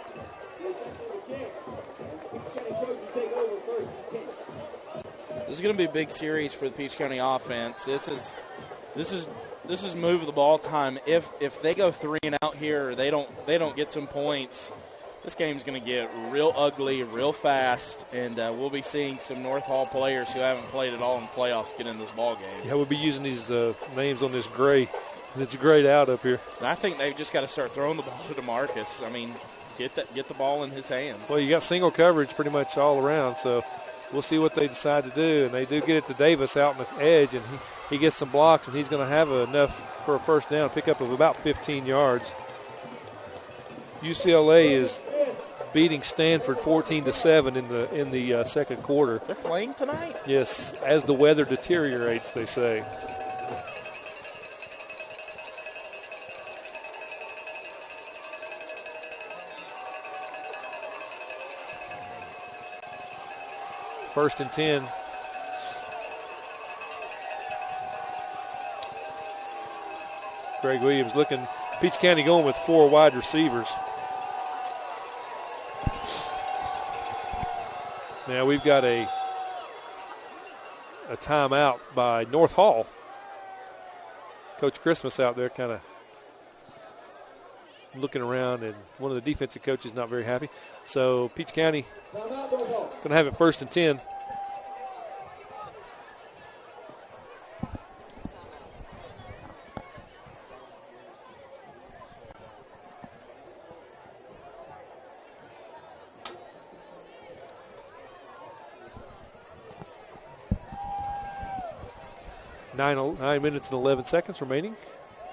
This is going to be a big series for the Peach County offense. This is move the ball time. If they go 3 and out here, or they don't get some points, this game's going to get real ugly, real fast, and we'll be seeing some North Hall players who haven't played at all in the playoffs get in this ball game. Yeah, we'll be using these names on this gray. It's grayed out up here. And I think they've just got to start throwing the ball to DeMarcus. I mean, get the ball in his hands. Well, you got single coverage pretty much all around, so we'll see what they decide to do. And they do get it to Davis out on the edge, and he gets some blocks, and he's going to have enough for a first down, pickup of about 15 yards. UCLA is beating Stanford 14-7 in the second quarter. They're playing tonight? Yes, as the weather deteriorates, they say. First and 10. Greg Williams looking. Peach County going with 4 wide receivers. Now we've got a a timeout by North Hall. Coach Christmas out there kind of looking around, and one of the defensive coaches not very happy. So Peach County going to have it 1st and 10. Nine minutes and 11 seconds remaining.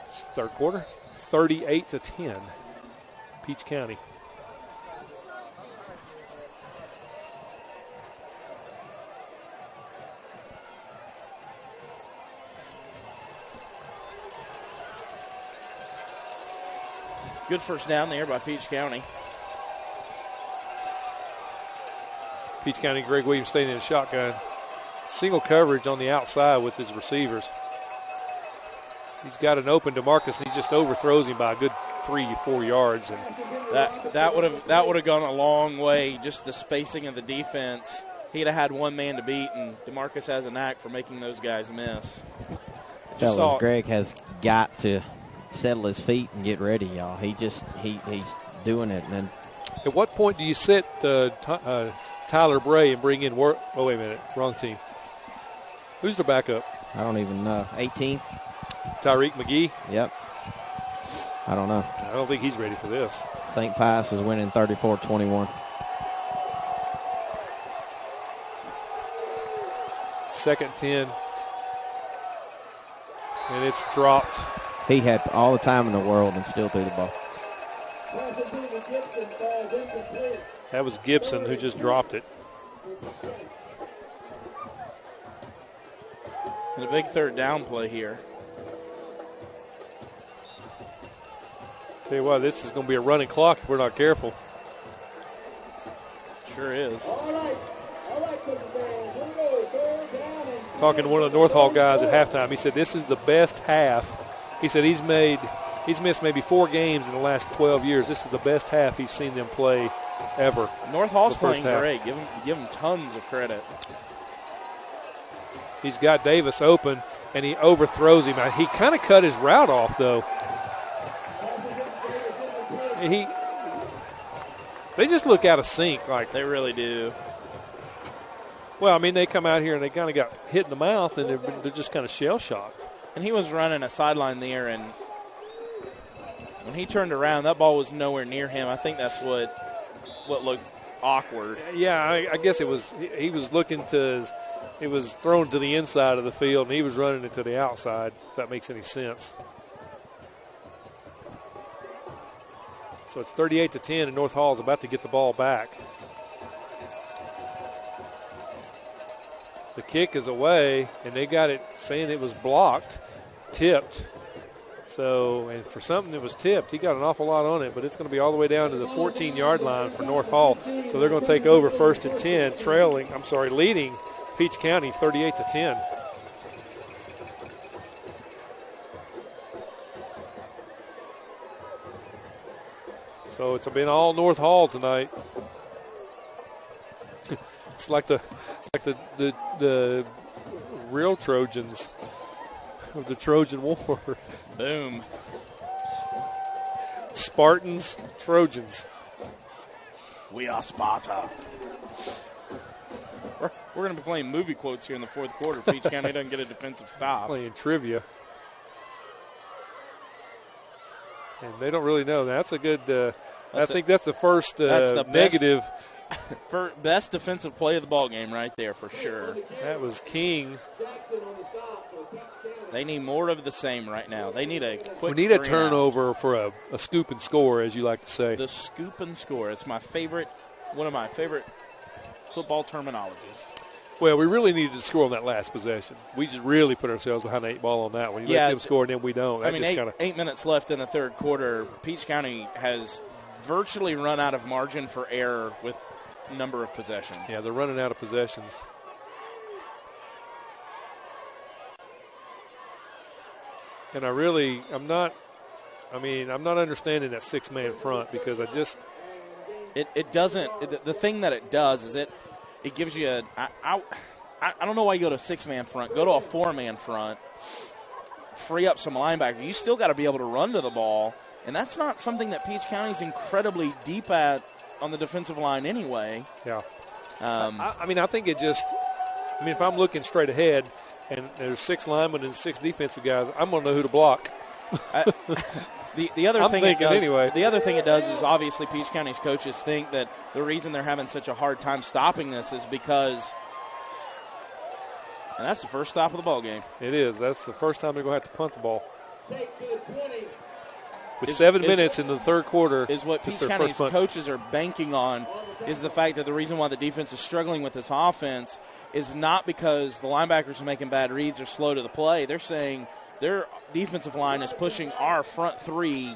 Third quarter, 38-10, Peach County. Good first down there by Peach County. Peach County, Greg Williams staying in a shotgun. Single coverage on the outside with his receivers. He's got an open DeMarcus, and he just overthrows him by a good 3-4 yards. And that would have gone a long way. Just the spacing of the defense. He'd have had one man to beat, and DeMarcus has a knack for making those guys miss. Fellas, Greg has got to settle his feet and get ready, y'all. He's doing it. And at what point do you sit Tyler Bray and bring in Oh, wait a minute, wrong team. Who's the backup? I don't even know. 18th? Tyreek McGee? Yep. I don't know. I don't think he's ready for this. St. Pius is winning 34-21. Second 10. And it's dropped. He had all the time in the world and still threw the ball. That was Gibson who just dropped it. And a big third down play here. Tell you what, this is going to be a running clock if we're not careful. Sure is. Talking to one of the North Hall guys at halftime, he said this is the best half. He said he's missed maybe 4 games in the last 12 years. This is the best half he's seen them play ever. North Hall's playing great. Give him tons of credit. He's got Davis open, and he overthrows him. He kind of cut his route off, though. They just look out of sync. Like they really do. Well, I mean, they come out here and they kind of got hit in the mouth, and they're just kind of shell-shocked. And he was running a sideline there, and when he turned around, that ball was nowhere near him. I think that's what looked awkward. Yeah, I guess it was. He was looking to it was thrown to the inside of the field, and he was running it to the outside, if that makes any sense. So it's 38-10, and North Hall is about to get the ball back. The kick is away, and they got it saying it was blocked, tipped. So, and for something that was tipped, he got an awful lot on it, but it's going to be all the way down to the 14-yard line for North Hall. So they're going to take over 1st and 10, leading Peach County 38-10. So it's been all North Hall tonight. It's like the real Trojans of the Trojan War. Boom. Spartans, Trojans. We are Sparta. We're going to be playing movie quotes here in the fourth quarter. Peach County doesn't get a defensive stop. Playing trivia. And they don't really know. That's a good I think that's the first negative. For best defensive play of the ball game right there for sure. That was King. They need more of the same right now. They need a quick. We need a turnover for a scoop and score, as you like to say. The scoop and score. It's one of my favorite football terminologies. Well, we really needed to score on that last possession. We just really put ourselves behind the 8 ball on that one. You let them score, and then we don't. I mean, 8 minutes left in the third quarter. Peach County has virtually run out of margin for error with number of possessions. Yeah, they're running out of possessions. And I'm not understanding that 6-man front because I just. It doesn't. The thing that it does is it gives you I don't know why you go to a 6-man front. Go to a 4-man front. Free up some linebackers. You still got to be able to run to the ball, and that's not something that Peach County's incredibly deep at on the defensive line anyway. Yeah. I think it just – if I'm looking straight ahead and there's 6 linemen and 6 defensive guys, I'm going to know who to block. The other thing it does is obviously Peach County's coaches think that the reason they're having such a hard time stopping this is because – and that's the first stop of the ball game. It is. That's the first time they're going to have to punt the ball. With 7 minutes in the third quarter. Is what Peach County's coaches are banking on is the fact that the reason why the defense is struggling with this offense is not because the linebackers are making bad reads or slow to the play. They're saying their defensive line is pushing our front 3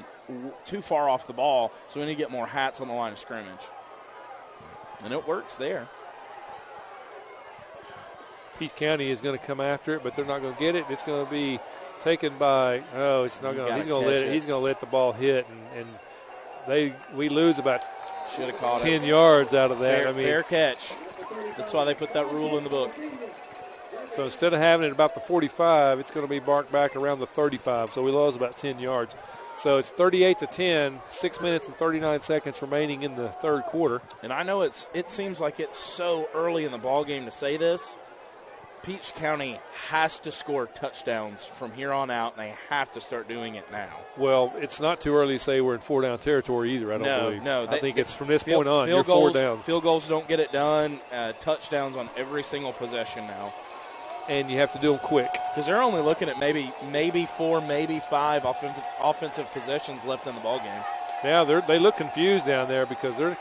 too far off the ball, so we need to get more hats on the line of scrimmage. And it works there. Peach County is going to come after it, but they're not going to get it. It's going to be taken by. Oh, it's not going. He's going to let the ball hit, and we lose about 10 yards out of that. Fair catch. That's why they put that rule in the book. So instead of having it about the 45, it's going to be marked back around the 35. So we lost about 10 yards. So it's 38-10, 6 minutes and 39 seconds remaining in the third quarter. And I know it seems like it's so early in the ball game to say this. Peach County has to score touchdowns from here on out, and they have to start doing it now. Well, it's not too early to say we're in 4-down territory either, I don't believe. No. I think it's from this point on, you're 4 downs. Field goals don't get it done. Touchdowns on every single possession now. And you have to do them quick. Because they're only looking at maybe 4, maybe 5 offensive possessions left in the ballgame. Yeah, they look confused down there because they're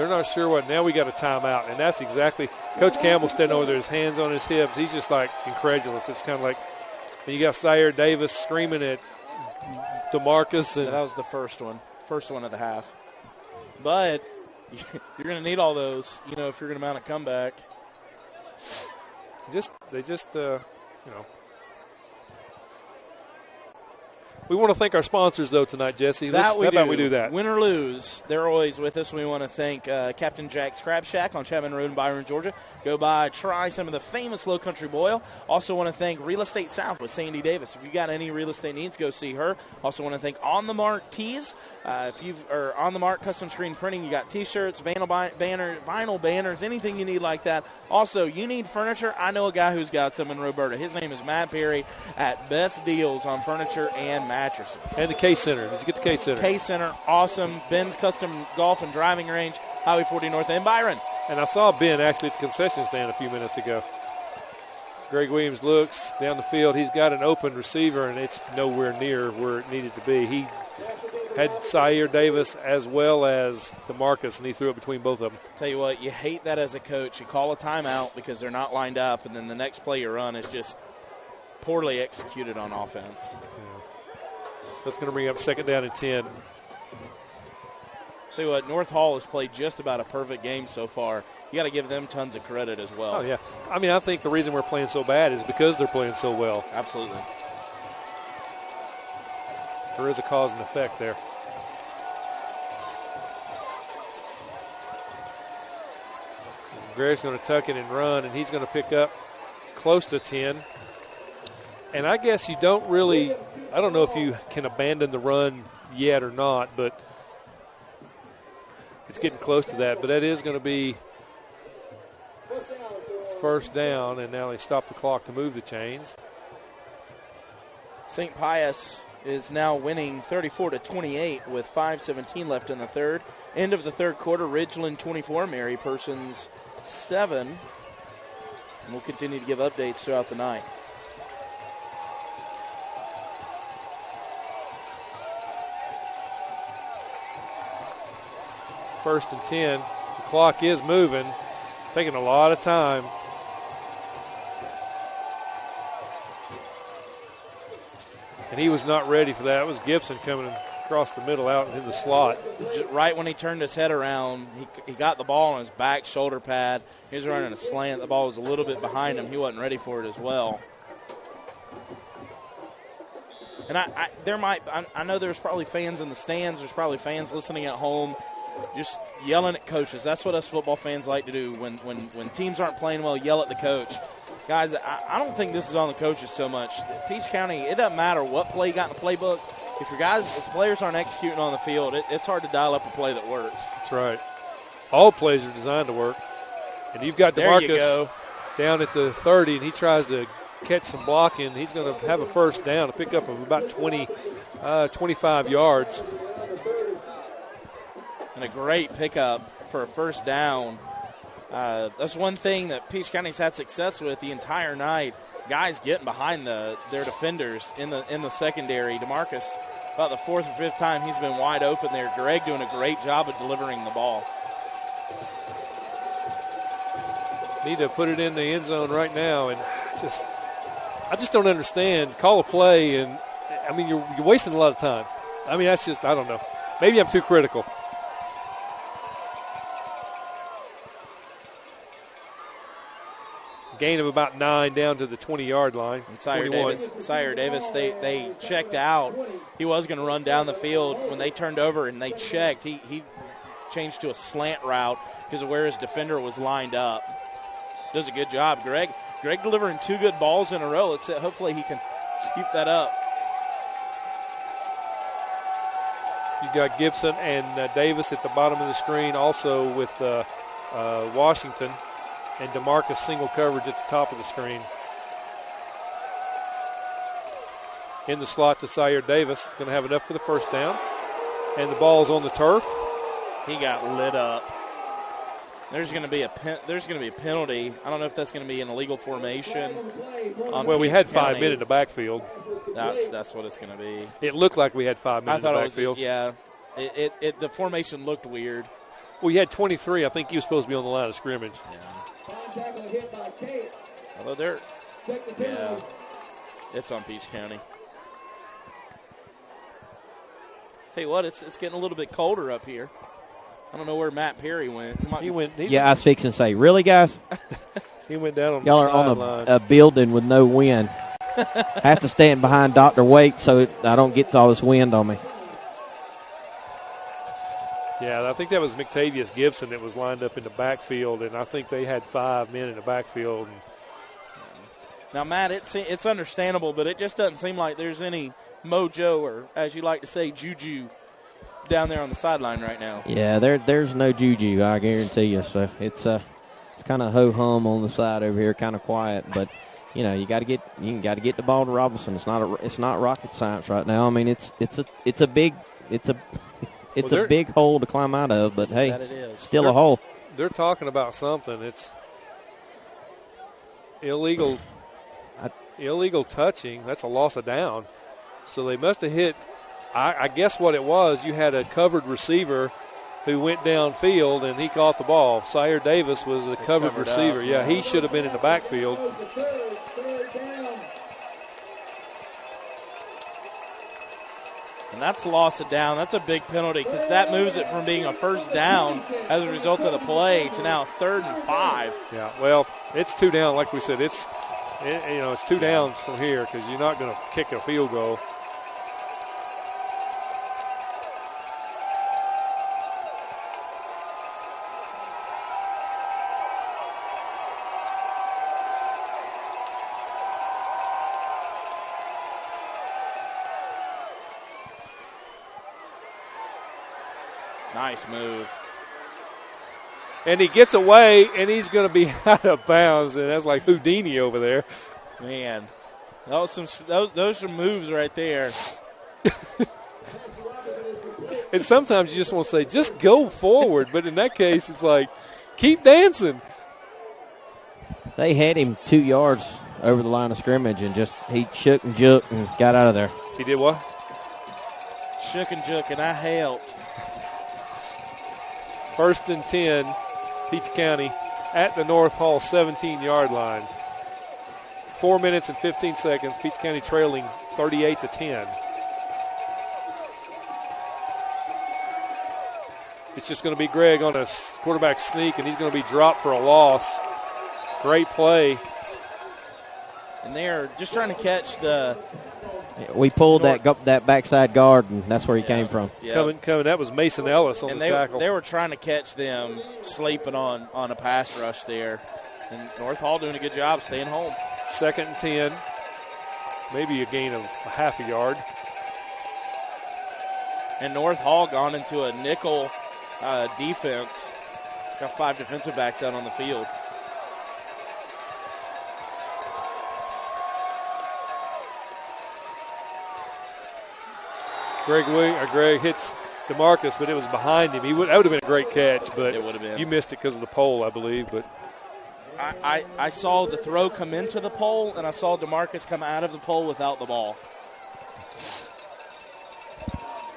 not sure what. Now we got a timeout, and that's exactly – Coach Campbell standing over there, his hands on his hips. He's just like incredulous. It's kind of like – and you got Sire Davis screaming at DeMarcus. And that was the first one of the half. But you're going to need all those, if you're going to mount a comeback. They just We want to thank our sponsors, though, tonight, Jesse. How about we do that? Win or lose, they're always with us. We want to thank Captain Jack's Crab Shack on Chapman Road in Byron, Georgia. Go by, try some of the famous Low Country boil. Also want to thank Real Estate South with Sandy Davis. If you got any real estate needs, go see her. Also want to thank On the Mark Tees. If you've On the Mark custom screen printing, you got T-shirts, vinyl banners, anything you need like that. Also, you need furniture. I know a guy who's got some in Roberta. His name is Matt Perry at Best Deals on Furniture and Mattresses. And the K-Center. Did you get the K-Center? K-Center, awesome. Ben's Custom Golf and Driving Range, Highway 40 North in Byron. And I saw Ben actually at the concession stand a few minutes ago. Greg Williams looks down the field. He's got an open receiver, and it's nowhere near where it needed to be. He had Sire Davis as well as DeMarcus, and he threw it between both of them. Tell you what, you hate that as a coach. You call a timeout because they're not lined up, and then the next play you run is just poorly executed on offense. Yeah. So it's going to bring up 2nd down and 10. Tell you what, North Hall has played just about a perfect game so far. You got to give them tons of credit as well. Oh, yeah. I think the reason we're playing so bad is because they're playing so well. Absolutely. There is a cause and effect there. Greg's going to tuck it and run, and he's going to pick up close to 10. And I guess you don't really – I don't know if you can abandon the run yet or not, but it's getting close to that. But that is going to be first down, and now they stop the clock to move the chains. St. Pius is now winning 34-28 with 5:17 left in the third. End of the third quarter, Ridgeland 24, Mary Persons 7. And we'll continue to give updates throughout the night. First and 10. The clock is moving, taking a lot of time. And he was not ready for that. It was Gibson coming across the middle out in the slot. Right when he turned his head around, he got the ball on his back shoulder pad. He was running a slant. The ball was a little bit behind him. He wasn't ready for it as well. And I know there's probably fans in the stands. There's probably fans listening at home. just yelling at coaches. That's what us football fans like to do when teams aren't playing well, yell at the coach. Guys, I don't think this is on the coaches so much. Peach County, it doesn't matter what play you got in the playbook. If the players aren't executing on the field, it's hard to dial up a play that works. That's right. All plays are designed to work. And you've got DeMarcus down at the 30, and he tries to catch some blocking. He's going to have a first down, a pickup of about 25 yards. And a great pickup for a first down. That's one thing that Peach County's had success with the entire night. Guys getting behind their defenders in the secondary. DeMarcus, about the fourth or fifth time he's been wide open there. Greg doing a great job of delivering the ball. Need to put it in the end zone right now, and I just don't understand. Call a play, and I mean you're wasting a lot of time. I mean that's just, I don't know. Maybe I'm too critical. Gain of about 9 down to the 20-yard line. Sire Davis, they checked out. He was going to run down the field. When they turned over and they checked, he changed to a slant route because of where his defender was lined up. Does a good job. Greg delivering 2 good balls in a row. Hopefully he can keep that up. You got Gibson and Davis at the bottom of the screen, also with Washington. And DeMarcus single coverage at the top of the screen. In the slot to Sire Davis. Going to have enough for the first down. And the ball's on the turf. He got lit up. There's going to be a penalty. I don't know if that's going to be an illegal formation. Well, we had 5 men in the backfield. That's what it's going to be. It looked like we had 5 men in the backfield. The formation looked weird. Well, you had 23. I think he was supposed to be on the line of scrimmage. Yeah. Although it's on Peach County. Tell you what, it's getting a little bit colder up here. I don't know where Matt Perry went. I was fixing to say, really, guys? He went down on Y'all the are sideline. on a building with no wind. I have to stand behind Dr. Waite so I don't get all this wind on me. Yeah, I think that was McTavius Gibson that was lined up in the backfield, and I think they had 5 men in the backfield. Now, Matt, it's understandable, but it just doesn't seem like there's any mojo or, as you like to say, juju down there on the sideline right now. Yeah, there's no juju, I guarantee you. So it's kind of ho-hum on the side over here, kind of quiet, but you got to get the ball to Robinson. It's not rocket science right now. I mean, it's a big hole to climb out of, but hey, it's still a hole. They're talking about something. It's illegal touching. That's a loss of down. So they must have hit. I guess what it was, you had a covered receiver who went downfield and he caught the ball. Sire Davis was a covered receiver. Yeah, he should have been in the backfield. And that's a loss of down. That's a big penalty because that moves it from being a first down as a result of the play to now 3rd and 5. Yeah, well, it's 2 down. Like we said, it's 2 downs from here because you're not going to kick a field goal. Nice move. And he gets away, and he's going to be out of bounds, and that's like Houdini over there. Man, those are some moves right there. And sometimes you just want to say, just go forward. But in that case, it's like, keep dancing. They had him 2 yards over the line of scrimmage, and he shook and juked and got out of there. He did what? Shook and juked, and I helped. 1st and 10, Peach County at the North Hall 17-yard line. 4 minutes and 15 seconds. Peach County trailing 38-10. It's just going to be Greg on a quarterback sneak, and he's going to be dropped for a loss. Great play. And they're just trying to catch the We pulled that backside guard, and that's where he came from. Yeah. Coming. That was Mason Ellis on the tackle. They were trying to catch them sleeping on a pass rush there. And North Hall doing a good job staying home. 2nd and 10. Maybe a gain of a half a yard. And North Hall gone into a nickel defense. Got 5 defensive backs out on the field. Greg hits DeMarcus, but it was behind him. That would have been a great catch, but it would have been. You missed it because of the pole, I believe. But I saw the throw come into the pole, and I saw DeMarcus come out of the pole without the ball.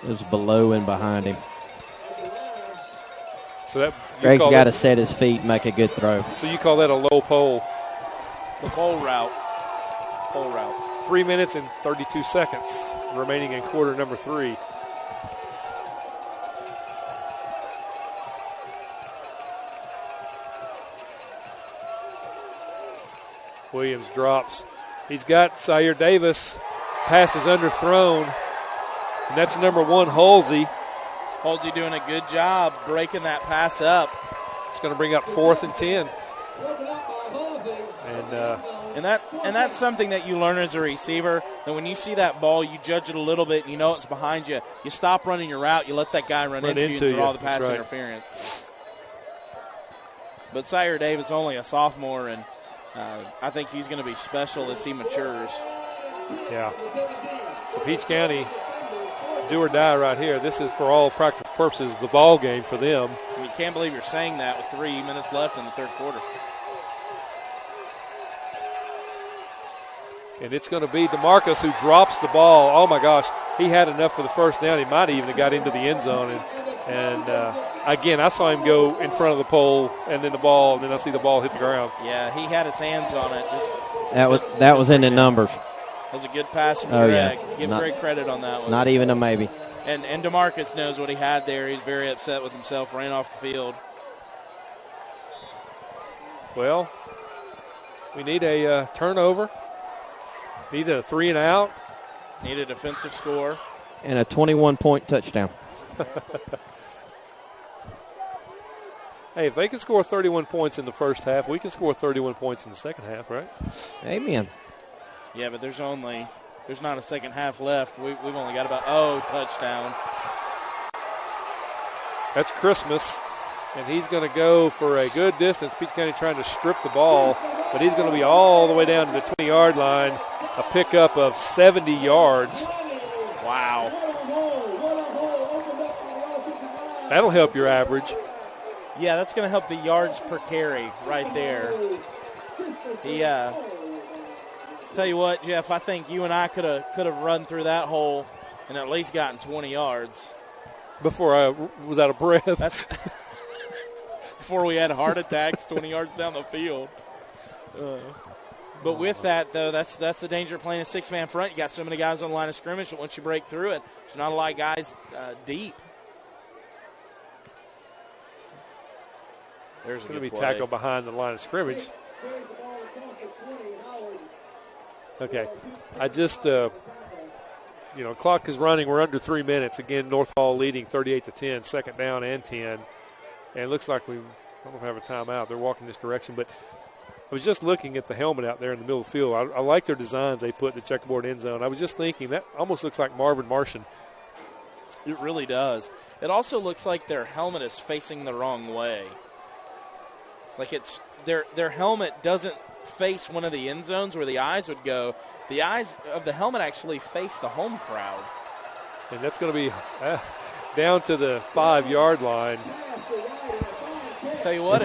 It was below and behind him. So that Greg's got to set his feet and make a good throw. So you call that a low pole? The pole route. 3 minutes and 32 seconds remaining in quarter number 3. Williams drops. He's got Sire Davis. Pass is underthrown. And that's number 1, Halsey. Halsey doing a good job breaking that pass up. It's going to bring up 4th and 10. And that's something that you learn as a receiver, that when you see that ball, you judge it a little bit, and you know it's behind you. You stop running your route, you let that guy run into you and draw the pass interference. But Sire Davis only a sophomore, and I think he's going to be special as he matures. Yeah. So Peach County, do or die right here. This is, for all practical purposes, the ball game for them. You can't believe you're saying that with 3 minutes left in the third quarter. And it's going to be DeMarcus who drops the ball. Oh, my gosh. He had enough for the first down. He might even have got into the end zone. And again, I saw him go in front of the pole and then the ball, and then I see the ball hit the ground. Yeah, he had his hands on it. That was in the numbers. That was a good pass from Greg. Yeah. Give Greg credit on that one. Not even a maybe. And DeMarcus knows what he had there. He's very upset with himself, ran off the field. Well, we need a turnover. Need a 3 and out. Need a defensive score. And a 21-point touchdown. Hey, if they can score 31 points in the first half, we can score 31 points in the second half, right? Amen. Yeah, but there's not a second half left. We've only got about, touchdown. That's Christmas, and he's going to go for a good distance. Peach County trying to strip the ball, but he's going to be all the way down to the 20-yard line. A pickup of 70 yards. Wow. That'll help your average. Yeah, that's going to help the yards per carry right there. Tell you what, Jeff, I think you and I could have run through that hole and at least gotten 20 yards. Before I was out of breath. Before we had heart attacks 20 yards down the field. But with that, though, that's the danger of playing a 6-man front. You got so many guys on the line of scrimmage that once you break through it, there's not a lot of guys deep. There's going to be tackled behind the line of scrimmage. Okay. I just, clock is running. We're under 3 minutes. Again, North Hall leading 38-10, second down and 10. And it looks like I don't know if we have a timeout. They're walking this direction, but I was just looking at the helmet out there in the middle of the field. I like their designs they put in the checkerboard end zone. I was just thinking that almost looks like Marvin Martian. It really does. It also looks like their helmet is facing the wrong way. Like it's their helmet doesn't face one of the end zones where the eyes would go. The eyes of the helmet actually face the home crowd. And that's going to be down to the 5-yard line. Tell you what,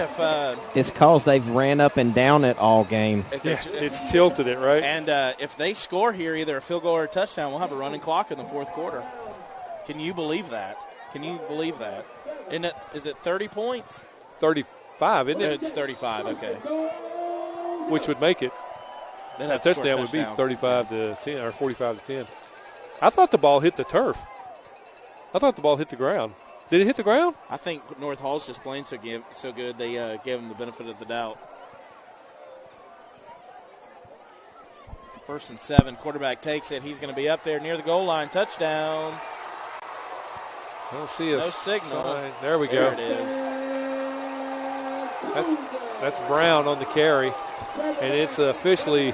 it's because they've ran up and down it all game. It's tilted it, right? And if they score here, either a field goal or a touchdown, we'll have a running clock in the fourth quarter. Can you believe that? Is it 30 points? 35, isn't it? It's 35, okay. Which would make it. That touchdown would be 35-10 or 45-10. I thought the ball hit the turf. I thought the ball hit the ground. Did it hit the ground? I think North Hall's just playing so good they gave him the benefit of the doubt. 1st and 7. Quarterback takes it. He's going to be up there near the goal line. Touchdown. I don't see a no signal. Sign. There we There go. it is. That's Brown on the carry, and it's officially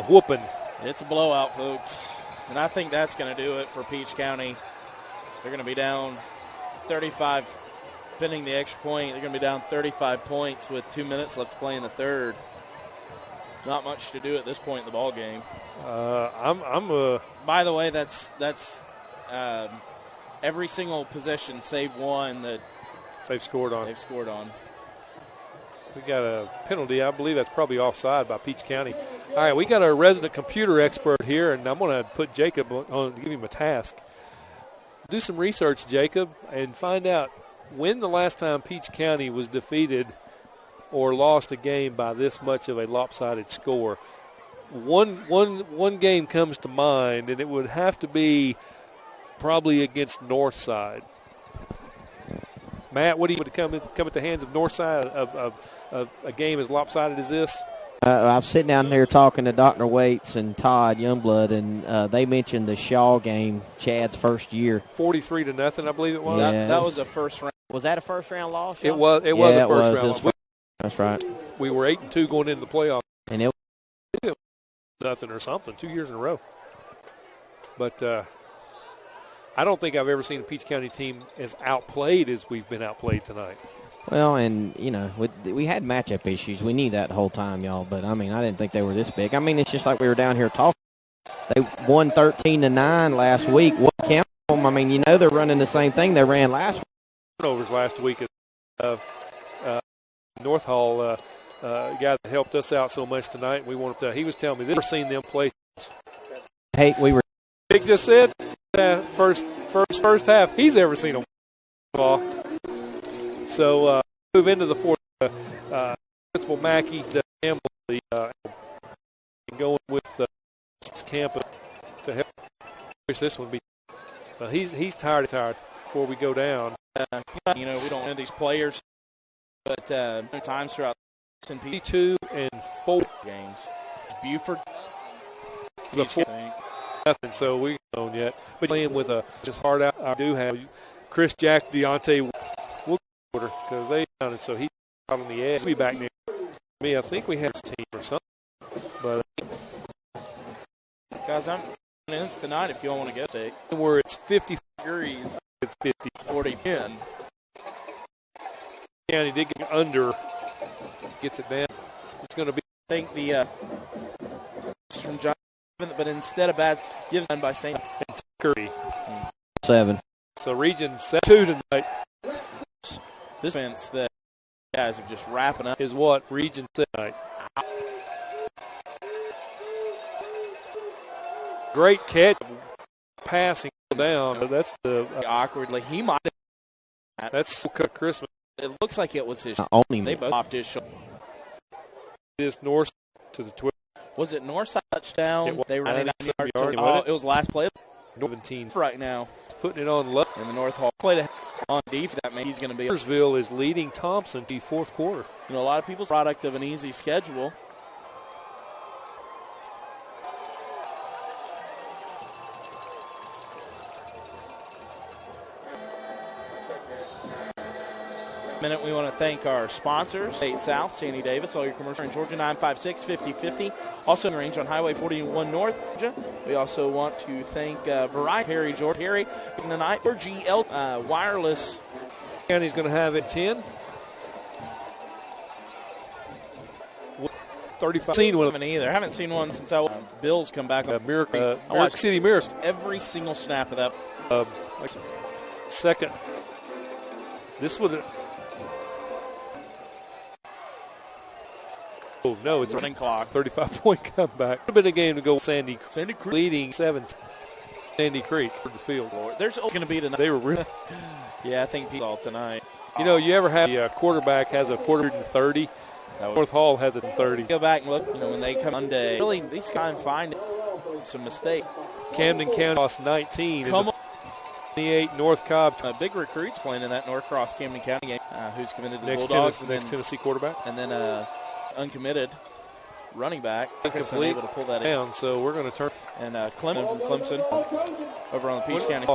whooping. It's a blowout, folks. And I think that's going to do it for Peach County. They're going to be down 35, pinning the extra point. They're going to be down 35 points with 2 minutes left to play in the third. Not much to do at this point in the ball game. By the way, that's every single possession save one that they've scored on. We got a penalty. I believe that's probably offside by Peach County. All right, we got our resident computer expert here, and I'm going to put Jacob on to give him a task. Do some research, Jacob, and find out when the last time Peach County was defeated or lost a game by this much of a lopsided score. One game comes to mind, and it would have to be probably against Northside. Matt, what do you want to come at the hands of Northside of a game as lopsided as this? I'm sitting down here talking to Dr. Waits and Todd Youngblood, and they mentioned the Shaw game, Chad's first year. 43-0, I believe it was. Yeah, that was a first round. Was that a first round loss? Shaw? It was a first round loss. That's right. We were 8-2 going into the playoffs. And it was nothing or something, 2 years in a row. But I don't think I've ever seen a Peach County team as outplayed as we've been outplayed tonight. Well, and, we had matchup issues. We knew that the whole time, y'all. But, I didn't think they were this big. It's just like we were down here talking. They won 13-9 last week. What count them? They're running the same thing they ran last week. Turnovers last week at North Hall, guy that helped us out so much tonight. We wanted to, he was telling me they've never seen them play. Hey, Big just said first half he's ever seen them ball. So move into the fourth. Principal Mackey, Campbell, going with Campus to help push this one. He's tired. Before we go down, we don't know these players, but times throughout the 2 and 4 games, Buford was a 4-0, so we don't yet. But playing with just hard out. I do have Chris Jack, Deontay, because they done it, so he's out on the edge. He'll be back near me. I think we have his team or something. But guys, I'm in this tonight if you all want to go take. Where it's 50 degrees. It's 50. 40-10. County did get under. Gets it down. It's going to be. I think the from John, but instead of bad, gives done by St. Curry. 7. So region 2 tonight. This defense that guys are just wrapping up is what region 7 tonight. Great catch, passing down. But that's the awkwardly. He might have. That's Christmas. It looks like it was his. They both popped his shoulder. This North to the 12. Was it Northside touchdown? They were running yard. It was last play. 17 right now. It's putting it on low. And the North Hall played on defense. That means he's going to be. Gainesville is leading Thompson the fourth quarter. A lot of people's product of an easy schedule. Minute, we want to thank our sponsors, State South, Sandy Davis, all your commercial in Georgia, 956-5050. Also in range on Highway 41 North, Georgia. We also want to thank Variety, Harry, George, Harry, tonight for GL Wireless. County's going to have it 10. 35. Seen one of them either. Haven't seen one since Bill's come back. Miracle City Miracle. Every single snap of that. Second. This would. Oh, no, it's running clock. 35-point comeback. A bit of game to go. Sandy Creek leading 7. Sandy Creek for the field. There's going to be tonight. They were really. Yeah, I think people all tonight. You ever have a quarterback has a quarter and 30? North Hall has it in 30. Go back and look. When they come Monday, really these guys find some mistake. Camden County lost 19. 28 North Cobb. Big recruits playing in that North Cross Camden County game. Who's committed to the next Bulldogs? Next Tennessee quarterback. And then uncommitted. running back. Incomplete. Able to pull that down, so we're going to turn. And Clemson from Clemson over on the Peach County.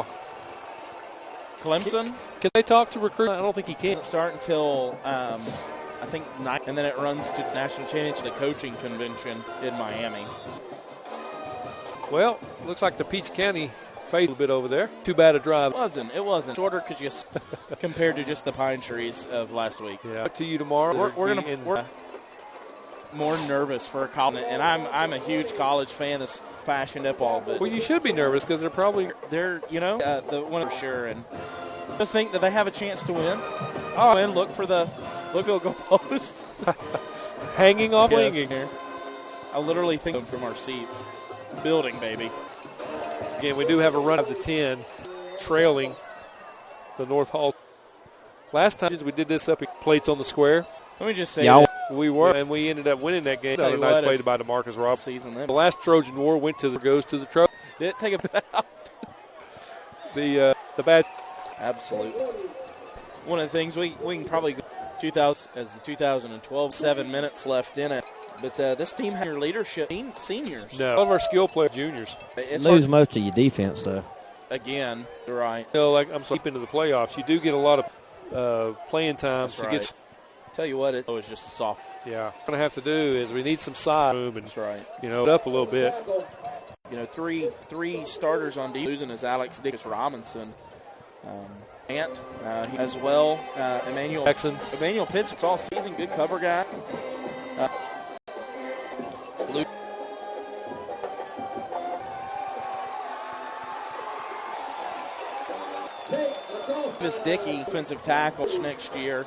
Clemson. Can they talk to recruit? I don't think he can. Doesn't start until I think 9, and then it runs to the national championship, the coaching convention in Miami. Well, looks like the Peach County faced a little bit over there. Too bad a drive. It wasn't shorter because you compared to just the pine trees of last week. Yeah. Talk to you tomorrow. We're more nervous for a college, and I'm a huge college fan of fashion football. But well, you should be nervous because they're the one for sure, and to think that they have a chance to win. Oh, and look for the field goal post. Hanging off winging here. I literally think from our seats. Building, baby. Again, we do have a run of the 10, trailing the North Hall. Last time we did this up at Plates on the Square. Let me just say we were, and we ended up winning that game. A nice play by DeMarcus Robinson. The last Trojan War goes to the Trojans. Did it take a out? The bad. Absolutely. One of the things we can probably go 2012, 7 minutes left in it. But this team has your leadership seniors. No, all of our skill players juniors. Lose most of your defense, though. Again, you're right. I'm so deep into the playoffs. You do get a lot of playing time. That's right. Tell you what, it was just soft. Yeah. What we're going to have to do is we need some side room and, that's right. Up a little bit. Three starters on defense. Losing is Alex Dickus Robinson. As well, Emmanuel Jackson. Emmanuel Pitts, it's all season, good cover guy. Luke. This Dickey, defensive tackle next year.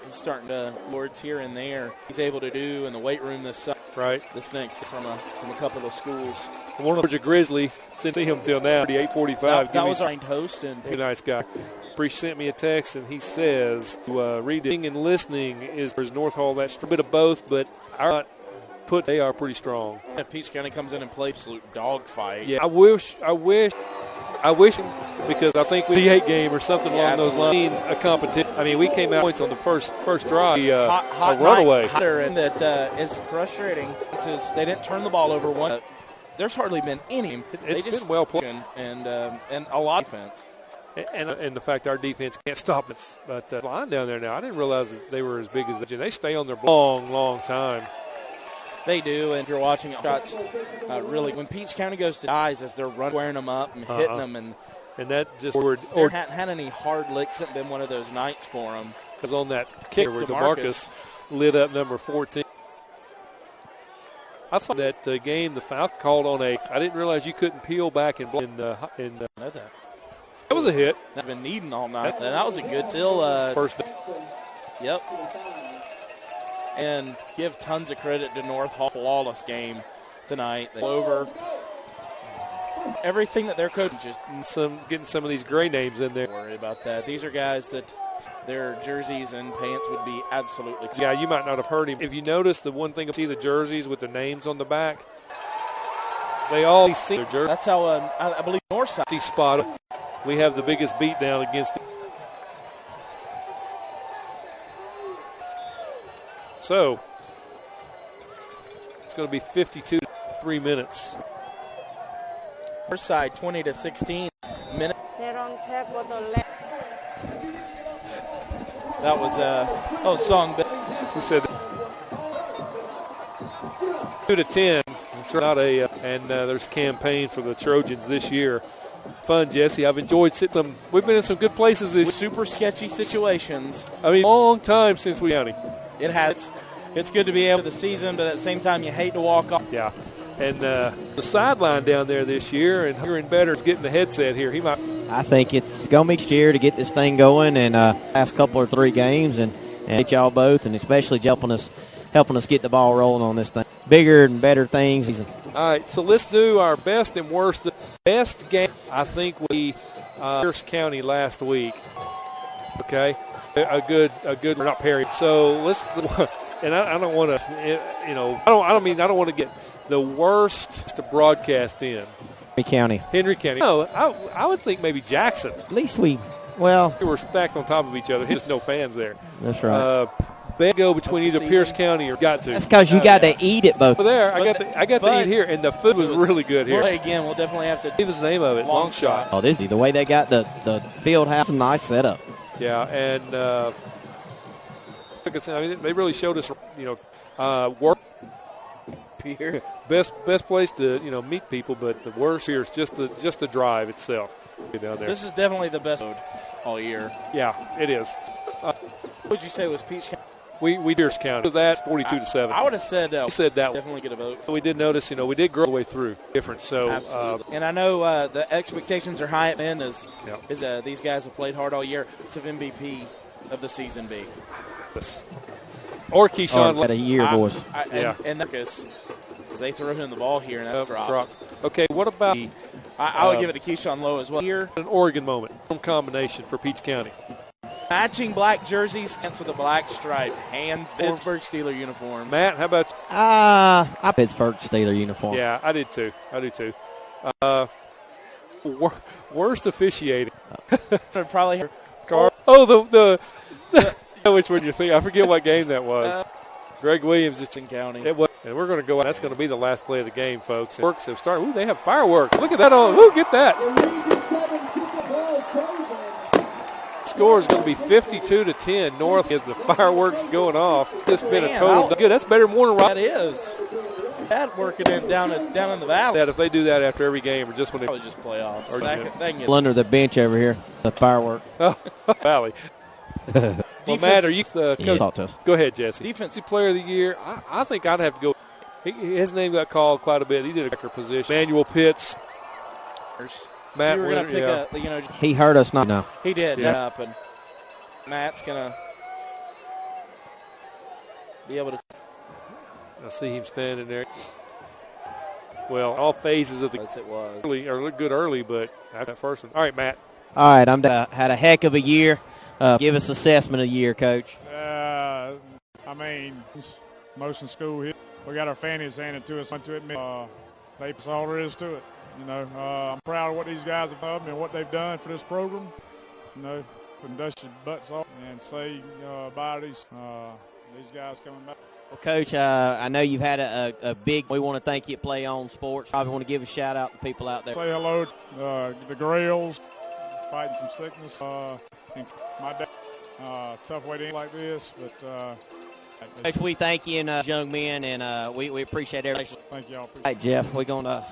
He's starting to lords here and there. He's able to do in the weight room this summer. Right. This next from a couple of schools. One of the Georgia Grizzly, since see him till now, 8:45. That was our host and a nice guy. Bree sent me a text and he says, reading and listening is North Hall. That's a bit of both, but they are pretty strong. If Peach County comes in and plays absolute dogfight. Yeah, I wish, because I think we 8 game or something along those lines. A competition. I mean, we came out points on the first drive. Hot a runaway. And that is frustrating. They didn't turn the ball over one. There's hardly been any. It's been well played and a lot of defense. And the fact our defense can't stop it. But line down there now, I didn't realize that they were as big as they stay on their long time. They do, and if you're watching shots, really, when Peach County goes to guys as they're wearing them up and hitting them, and that just or hadn't had any hard licks, it's been one of those nights for them. Because on that kick where DeMarcus lit up number 14. I saw that game the Falcon called on I didn't realize you couldn't peel back and know that. That was a hit. I've been needing all night. That was a good first. Yep. And give tons of credit to North Hall. Flawless game tonight. They over everything that they're coaching. Getting some of these gray names in there. Don't worry about that. These are guys that their jerseys and pants would be absolutely. Yeah, you might not have heard him. If you notice, the one thing, see the jerseys with the names on the back, they all see their jerseys. That's how I believe Northside spotted. We have the biggest beat down against it. So, it's going to be 52 to 3 minutes. Northside 20 to 16 minutes. That was song. He said 2 to 10. It's not there's campaign for the Trojans this year. Fun, Jesse. I've enjoyed sitting. We've been in some good places this. Super sketchy situations. I mean, long time since we county. It has. It's good to be able to the season, but at the same time, you hate to walk off. Yeah, and the sideline down there this year, and Hearing Better is getting the headset here. He might. I think it's going to be next year to get this thing going, and last couple or 3 games, and get y'all both, and especially helping us get the ball rolling on this thing. Bigger and better things. All right, so let's do our best and worst. The best game, I think, we Pierce County last week. Okay, a good not Perry. So let's, and I don't want to, I don't want to get the worst to broadcast in. Henry County. No, I would think maybe Jackson. At least we were stacked on top of each other. There's no fans there. That's right. Best go between either Pierce County or got to. That's because you got to eat it both. Over there, I got to eat here, and the food was really good here. Again, we'll definitely have to. What was the name of it? Long shot. Oh, this the way they got the field house, a nice setup. Yeah, and I mean, they really showed us, work. Here. Best place to meet people, but the worst here is just the drive itself. Down there. This is definitely the best road all year. Yeah, it is. What would you say was Peach County? We Pierce County. That's 42-7. I would have said that. Said that. Definitely get a vote. We did notice, we did grow the way through different. So, and I know the expectations are high at men as these guys have played hard all year. It's of MVP of the season B. Or Keyshawn. Had a year, boys. And Marcus, they threw him the ball here and that drop. Okay, what about? I would give it to Keyshawn Lowe as well. Here, an Oregon moment. Combination for Peach County. Matching black jerseys, stands with a black stripe. Hands Pittsburgh Steeler uniforms. Matt, how about? I Pittsburgh Steeler uniform. Yeah, I did too. Worst officiating. Probably. The which one you think? I forget what game that was. Greg Williams is in County. It was, and we're going to go out. That's going to be the last play of the game, folks. Works have started. Ooh, they have fireworks. Look at that on. Ooh, get that. Score is going to be 52-10. North as the fireworks going off. It's been a total good. That's better than Warner Rock. That is. That working in down in the valley. That if they do that after every game or just when they probably just playoffs. Or they can get under the bench over here. The firework. Valley. Well, Matt, are you coach? Talk to us. Go ahead, Jesse. Defensive player of the year. I think I'd have to go. His name got called quite a bit. He did a kicker position. Manuel Pitts. Matt, we were going to pick he hurt us not now. He did. Yeah. And Matt's going to be able to. I see him standing there. Well, all phases of the it was early or looked good early, but not that first one. All right, Matt. All right, had a heck of a year. Give us assessment of the year, Coach. Most in school here, we got our fannies handed to us. To admit, that's all there is to it. I'm proud of what these guys have done and what they've done for this program. Putting dust your butts off and say bye to these guys coming back. Well, Coach, I know you've had a big. We want to thank you at Play On Sports. Probably want to give a shout out to people out there. Say hello to the Grails, fighting some sickness. My dad, tough way to end like this, but. Coach, we thank you and young men, and we appreciate everything. Thank y'all. All right, Jeff, we're gonna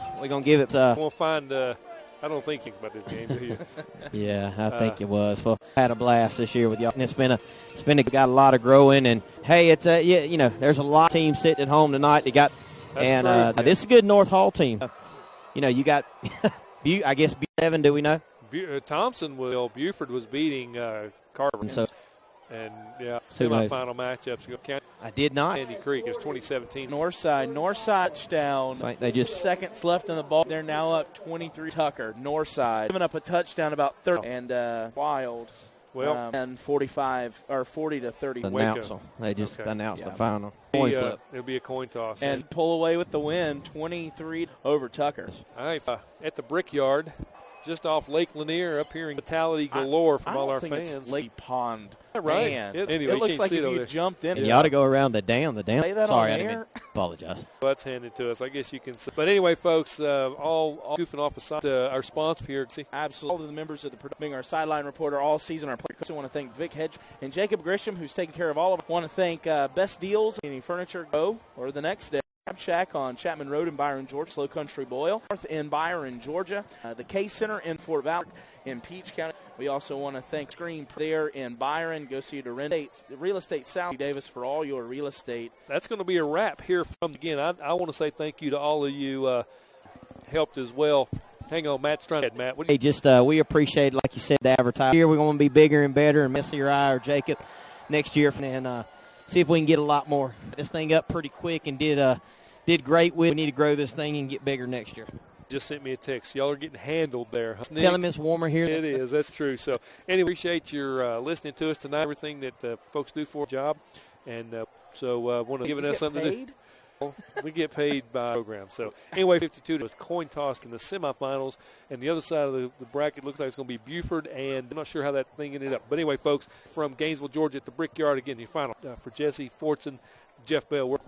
give it. We'll find. I don't think it's about this game, do you? Yeah, I think it was. Had a blast this year with y'all. And it's been got a lot of growing, and hey, it's there's a lot of teams sitting at home tonight. They got this is a good North Hall team. You got I guess Evan. Do we know? Thompson Buford was beating Carver. And semifinal matchups. I did not. Sandy Creek is 2017. Northside touchdown. Like they just seconds left in the ball. They're now up 23. Tucker, Northside giving up a touchdown about 30 and Wild. Well, and 45 or 40-30. They just announced the final. Coin flip. It'll be a coin toss and pull away with the win, 23 over Tucker. All right, at the Brickyard. Just off Lake Lanier, up here in Vitality galore from all our fans. It's Lake Pond. Right. It looks like if you jumped in. You ought to go around the dam. The dam. Sorry, I didn't mean, apologize. That's handed to us. I guess you can see. But anyway, folks, all goofing off aside, our sponsor here. Absolutely. All of the members of the being our sideline reporter all season. Our players. I want to thank Vic Hedge and Jacob Grisham, who's taking care of all of us. I want to thank Best Deals, any furniture go or the next day. Shack on Chapman Road in Byron, Georgia. Slow Country Boyle. North in Byron, Georgia. The K Center in Fort Valley in Peach County. We also want to thank Screen there in Byron. Go see the Real Estate South Davis for all your real estate. That's going to be a wrap here from again. I want to say thank you to all of you helped as well. Hang on, Matt's trying to Matt. We appreciate, like you said, the advertising. Here we're going to be bigger and better, and Missy or I or Jacob next year, and see if we can get a lot more. This thing up pretty quick and did great with. We need to grow this thing and get bigger next year. Just sent me a text. Y'all are getting handled there. Tell him it's warmer here. It is. That's true. So, anyway, appreciate your listening to us tonight. Everything that folks do for a job, and want to giving us something paid? to do. We get paid by program. So, anyway, 52 was coin tossed in the semifinals. And the other side of the bracket looks like it's going to be Buford. And I'm not sure how that thing ended up. But anyway, folks, from Gainesville, Georgia at the Brickyard, again, your final for Jesse Fortson, Jeff Bell.